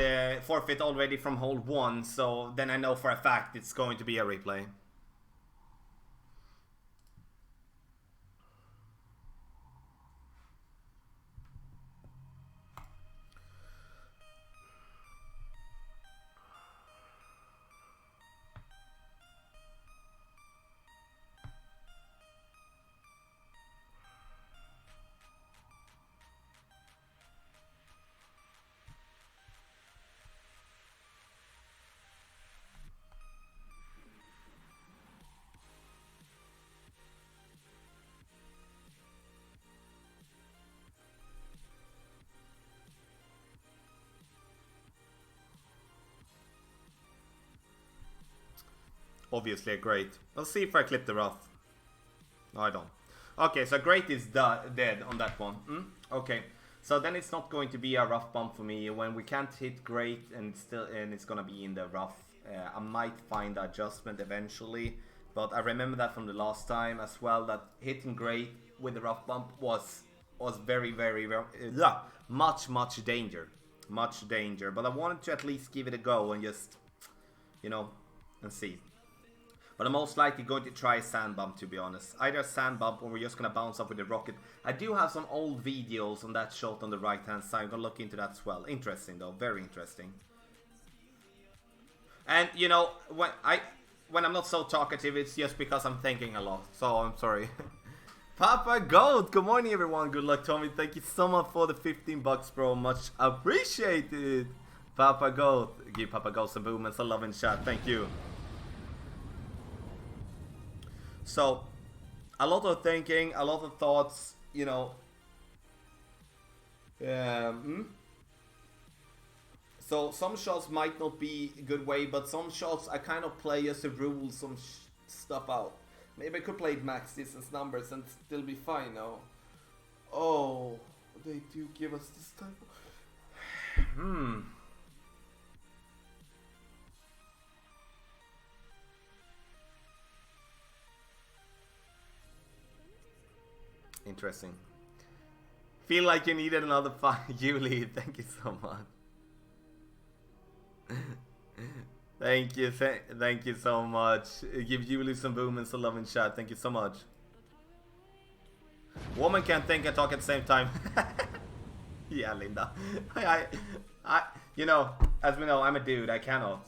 forfeit already from hole 1, so then I know for a fact it's going to be a replay. Obviously a great. Let's see if I clip the rough. No, I don't. Okay, so great is dead on that one. Okay, so then it's not going to be a rough bump for me. When we can't hit great and it's gonna be in the rough, I might find adjustment eventually. But I remember that from the last time as well, that hitting great with the rough bump was very much danger. Much danger. But I wanted to at least give it a go and just, you know, and see. But I'm most likely going to try a sand bump, to be honest. Either a sand bump or we're just going to bounce up with the rocket. I do have some old videos on that shot on the right hand side. I'm going to look into that as well. Interesting though, very interesting. And you know, when I'm not so talkative, it's just because I'm thinking a lot. So I'm sorry. Papa Goat, good morning everyone. Good luck, Tommy. Thank you so much for the 15 bucks, bro. Much appreciated. Papa Goat. Give Papa Goat some movements. A love and chat. Thank you. So, a lot of thinking, a lot of thoughts, you know. So, some shots might not be a good way, but some shots I kind of play as a rule some stuff out. Maybe I could play max distance numbers and still be fine now. Oh, they do give us this type of... Interesting. Feel like you needed another fight, Yuli. Thank you so much. Thank you so much. Give Yuli some boom and some love and chat. Thank you so much. Woman can't think and talk at the same time. Yeah, Linda. You know, as we know, I'm a dude. I cannot.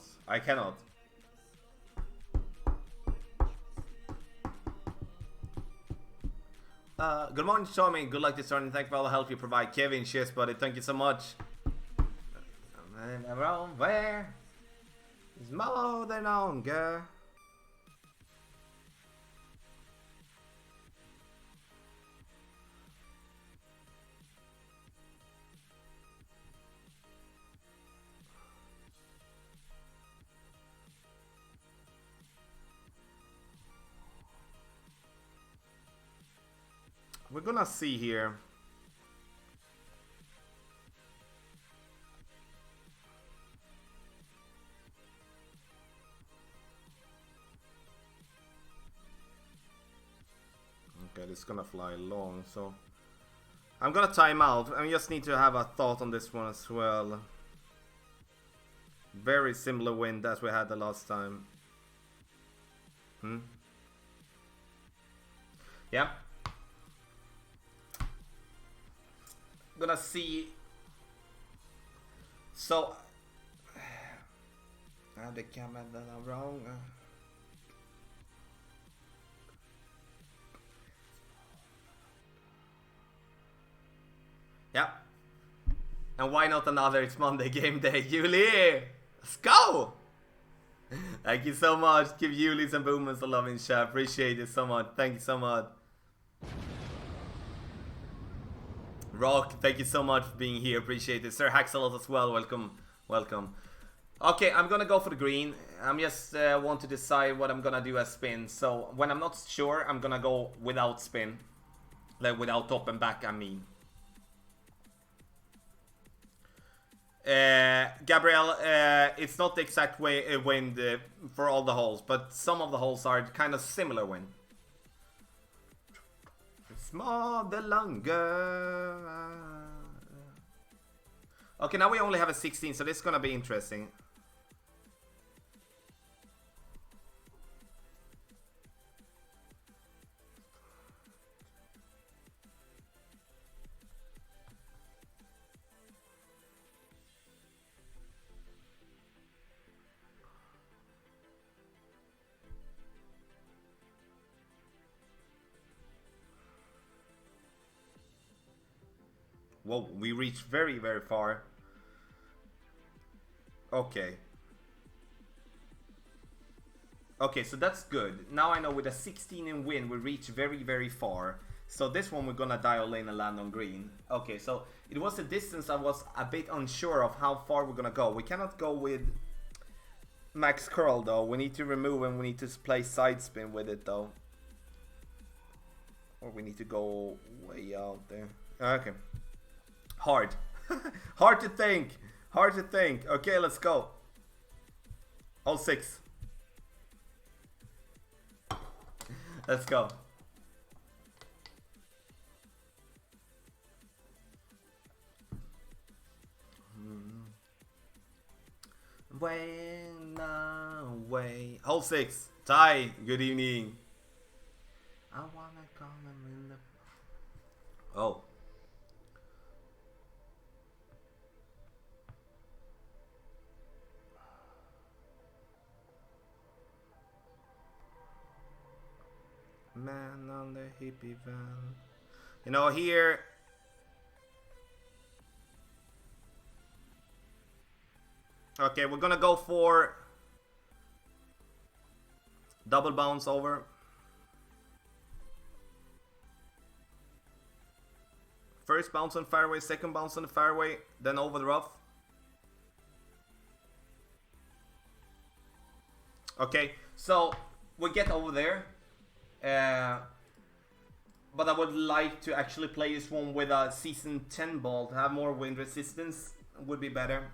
Good morning, Tommy. Good luck this morning. Thank you for all the help you provide. Kevin, cheers, buddy. Thank you so much. Around where is more than longer. We're gonna see here. Okay, this is gonna fly long, so I'm gonna time out. I just need to have a thought on this one as well. Very similar wind as we had the last time. Yeah. Gonna see. So the camera that are wrong. Yeah. And why not another? It's Monday game day. Yuli, let's go. Thank you so much. Give Yuli some boom and some love in chat. Appreciate it so much. Thank you so much. Rock, thank you so much for being here. Appreciate it. Sir Haxelot as well. Welcome. Welcome. Okay, I'm gonna go for the green. I'm just want to decide what I'm gonna do as spin. So when I'm not sure, I'm gonna go without spin. Like without top and back, I mean. Gabriel, it's not the exact way wind for all the holes, but some of the holes are kind of similar wind. Small the longer. Okay, now we only have a 16, so this is gonna be interesting. Whoa, we reached very, very far. Okay. Okay, so that's good. Now I know with a 16 in win, we reach very, very far. So this one we're gonna dial in and land on green. Okay, so it was a distance I was a bit unsure of how far we're gonna go. We cannot go with max curl though. We need to remove and we need to play side spin with it though. Or we need to go way out there. Okay. Hard. Hard to think. Hard to think. Okay, let's go. All 6. Let's go. When away. Hole 6. Ty, good evening. I wanna come in the... Oh. Man on the hippie van. You know, here... Okay, we're gonna go for... double bounce over. First bounce on fairway, second bounce on the fairway, then over the rough. Okay, so we get over there. But I would like to actually play this one with a season 10 ball to have more wind resistance. Would be better.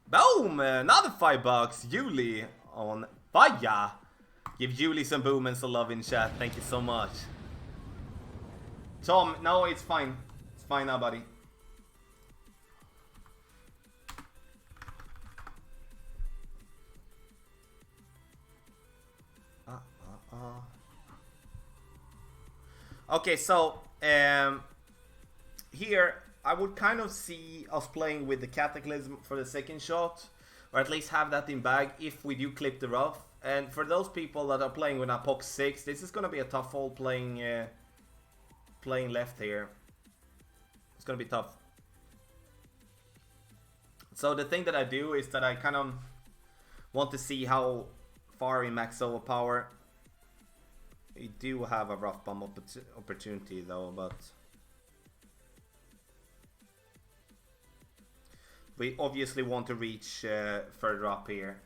Boom! Another $5. Julie on fire. Give Julie some boom and some love in chat. Thank you so much. Tom, no, it's fine. It's fine now, buddy. Okay, so here I would kind of see us playing with the Cataclysm for the second shot, or at least have that in bag if we do clip the rough. And for those people that are playing with a POC 6, this is gonna be a tough hole playing playing left here. It's gonna be tough. So the thing that I do is that I kind of want to see how far we max over power. We do have a rough bomb opportunity though, but we obviously want to reach further up here.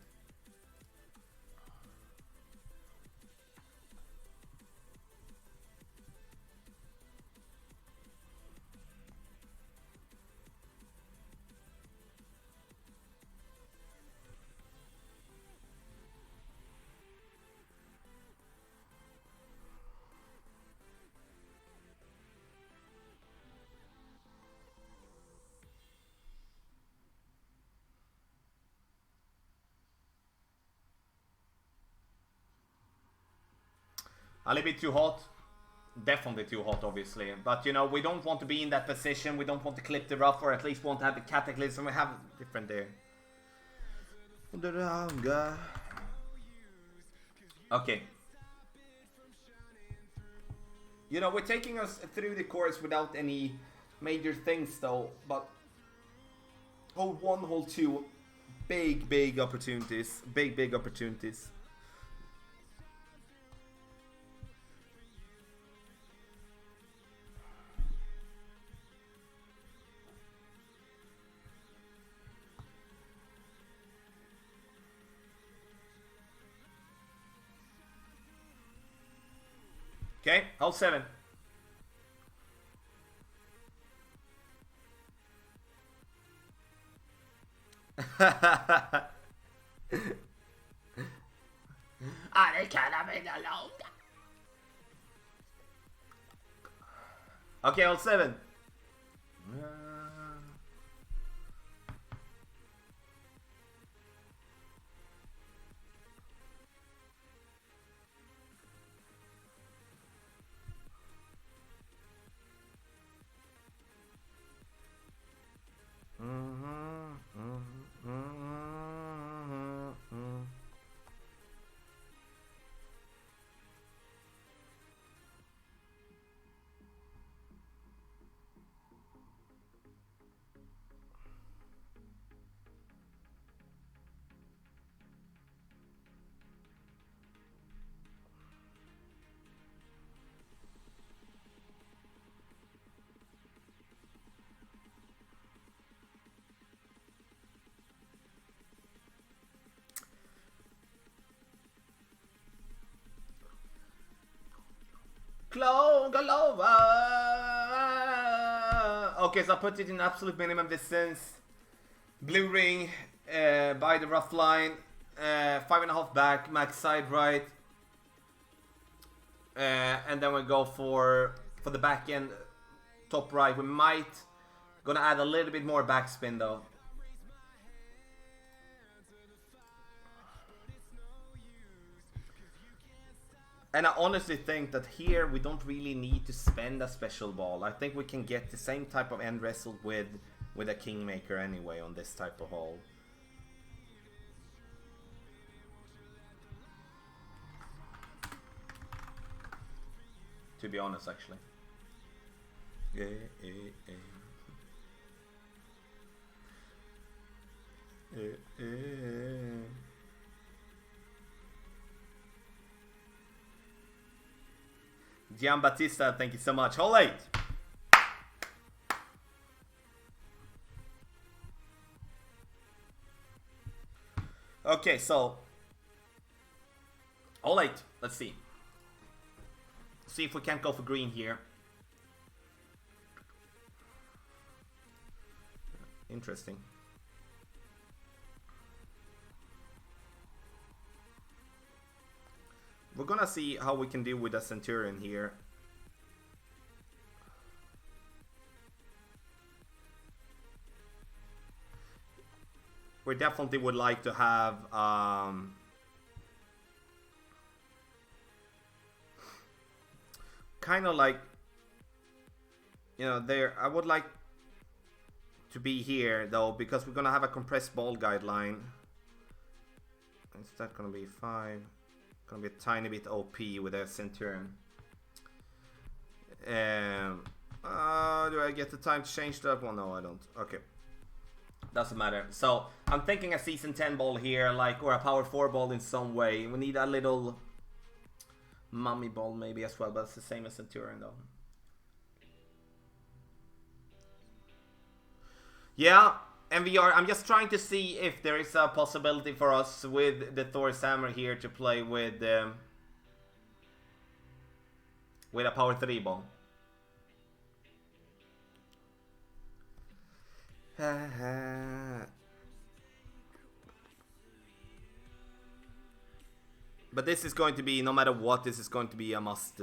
A little bit too hot. Definitely too hot, obviously. But, you know, we don't want to be in that position. We don't want to clip the rough, or at least want to have the Cataclysm. We have different there. Okay. You know, we're taking us through the course without any major things, though. But hole 1, hole 2, big opportunities. Big opportunities. Okay, hold 7. Okay, hold 7. Galova. Okay, so I put it in absolute minimum distance. Blue ring by the rough line. 5.5 back, max side right. And then we go for the back end, top right. We might gonna add a little bit more backspin though. And I honestly think that here we don't really need to spend a special ball. I think we can get the same type of end wrestle with a Kingmaker anyway on this type of hole. To be honest, actually. Giambattista, thank you so much. Hole 8. Okay, so hole 8. Let's see. See if we can't go for green here. Interesting. We're gonna see how we can deal with a Centurion here. We definitely would like to have kind of like, you know, there. I would like to be here though, because we're gonna have a compressed ball guideline. Is that gonna be 5? Gonna be a tiny bit OP with a Centurion. Do I get the time to change that one? No, I don't. Okay. Doesn't matter. So I'm thinking a season 10 ball here, like, or a power 4 ball in some way. We need a little mummy ball maybe as well, but it's the same as Centurion though. Yeah, MVR, I'm just trying to see if there is a possibility for us with the Thor's Hammer here to play with a power 3 ball. But this is going to be, no matter what, this is going to be a must.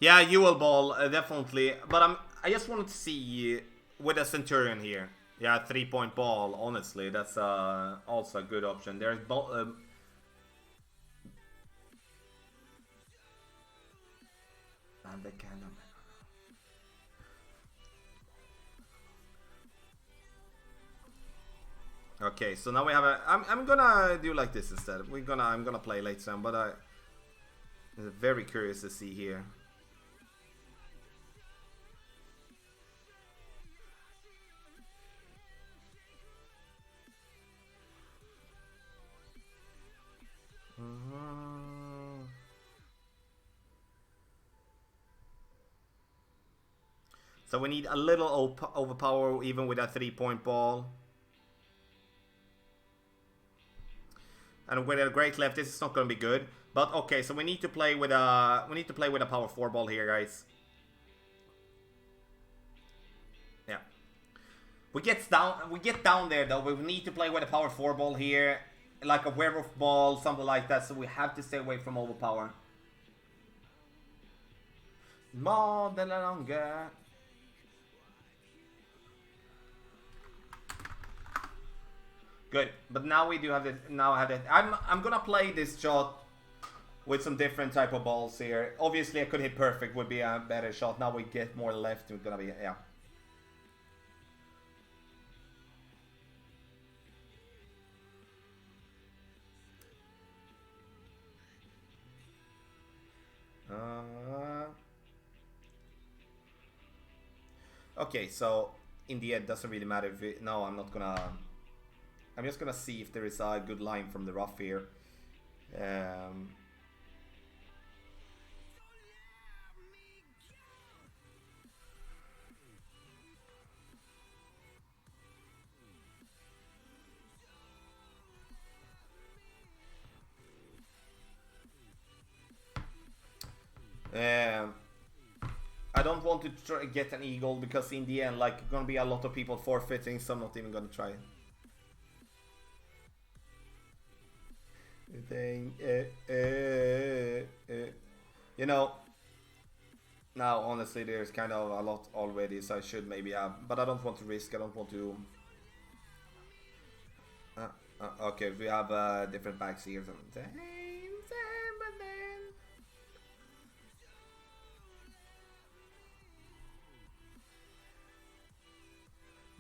Yeah, you will ball, definitely. But I just wanted to see with a Centurion here. Yeah, 3-point ball, honestly. That's also a good option. There's and the cannon. Okay, so now we have a. I'm gonna do like this instead. I'm gonna play late Sam, but I'm very curious to see here. So we need a little overpower even with a 3-point ball. And with a great left, this is not going to be good. But okay, so we need to play with a power 4 ball here, guys. Yeah. We get down there though. We need to play with a power 4 ball here, like a werewolf ball, something like that. So we have to stay away from overpower. More than longer. Good, but now we do have it. Now I have it. I'm gonna play this shot with some different type of balls here. Obviously, I could hit perfect, would be a better shot. Now we get more left. We're gonna be yeah. Okay, so in the end, doesn't really matter if it, no, I'm not gonna. I'm just gonna see if there is a good line from the rough here. I don't want to try get an eagle because in the end, like, gonna be a lot of people forfeiting, so I'm not even gonna try. You know, now honestly, there's kind of a lot already, so I should maybe have, but I don't want to risk. I don't want to. Okay, we have different backs here.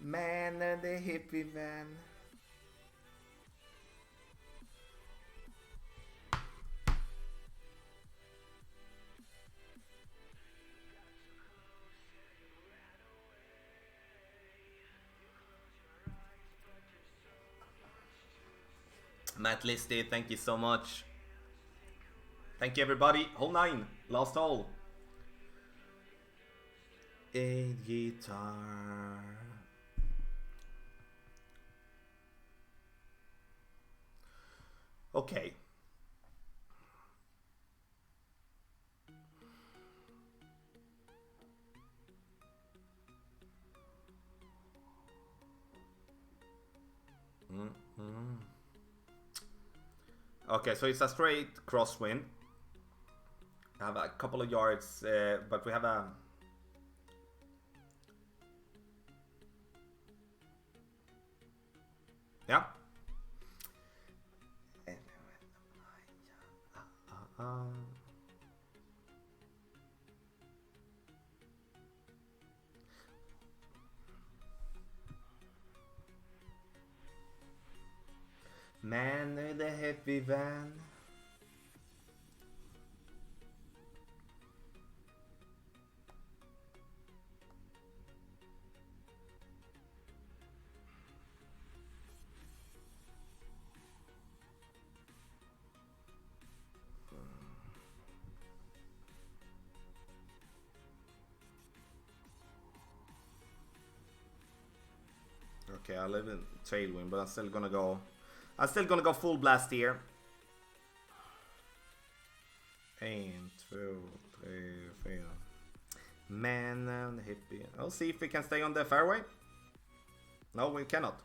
Man and the hippie man. Matt Listed, thank you so much. Thank you everybody. Hole 9, last hole. A guitar. Okay. Okay, so it's a straight crosswind. I have a couple of yards, but we have a... Yeah. Man with the happy van. Okay, I live in tailwind, but I'm still gonna go full blast here. 1, 2, 3, 4. Man and hippie. I'll see if we can stay on the fairway. No, we cannot.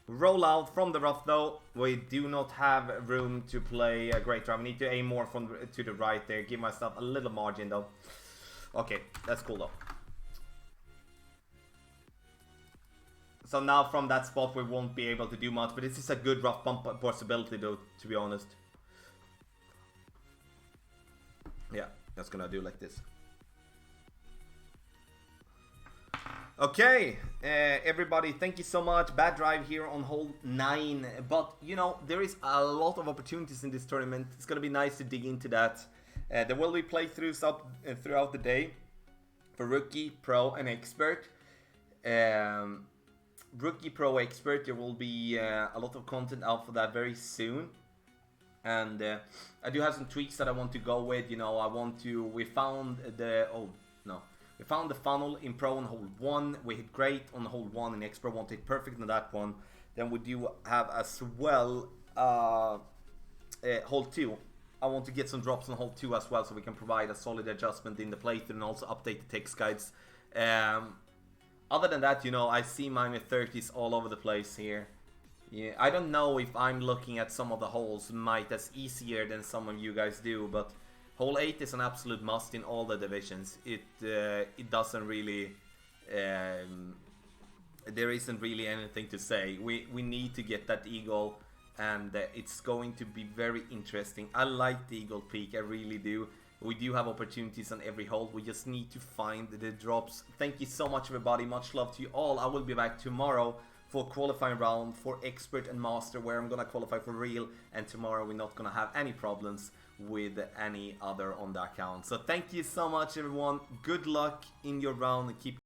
Roll out from the rough though. We do not have room to play a great drive. I need to aim more to the right there. Give myself a little margin though. Okay, that's cool though. So now from that spot we won't be able to do much, but this is a good rough bump possibility though, to be honest. Yeah, just gonna do like this. Okay, everybody, thank you so much. Bad drive here on hole 9, but you know, there is a lot of opportunities in this tournament. It's gonna be nice to dig into that. There will be playthroughs up throughout the day for rookie, pro, and expert. Rookie, pro, expert, there will be a lot of content out for that very soon. And I do have some tweaks that I want to go with. You know, we found the we found the funnel in Pro on hole 1. We hit great on hole 1 in Expert. Want to hit perfect on that one. Then we do have as well hole 2. I want to get some drops on hole 2 as well, so we can provide a solid adjustment in the playthrough and also update the text guides. Other than that, you know, I see my 30s all over the place here. Yeah, I don't know if I'm looking at some of the holes might as easier than some of you guys do, but hole 8 is an absolute must in all the divisions. It doesn't really there isn't really anything to say. We need to get that eagle, and it's going to be very interesting. I like the eagle peak, I really do. We do have opportunities on every hole. We just need to find the drops. Thank you so much, everybody. Much love to you all. I will be back tomorrow for qualifying round for Expert and Master, where I'm gonna qualify for real, and tomorrow we're not gonna have any problems with any other on the account. So thank you so much, everyone. Good luck in your round and keep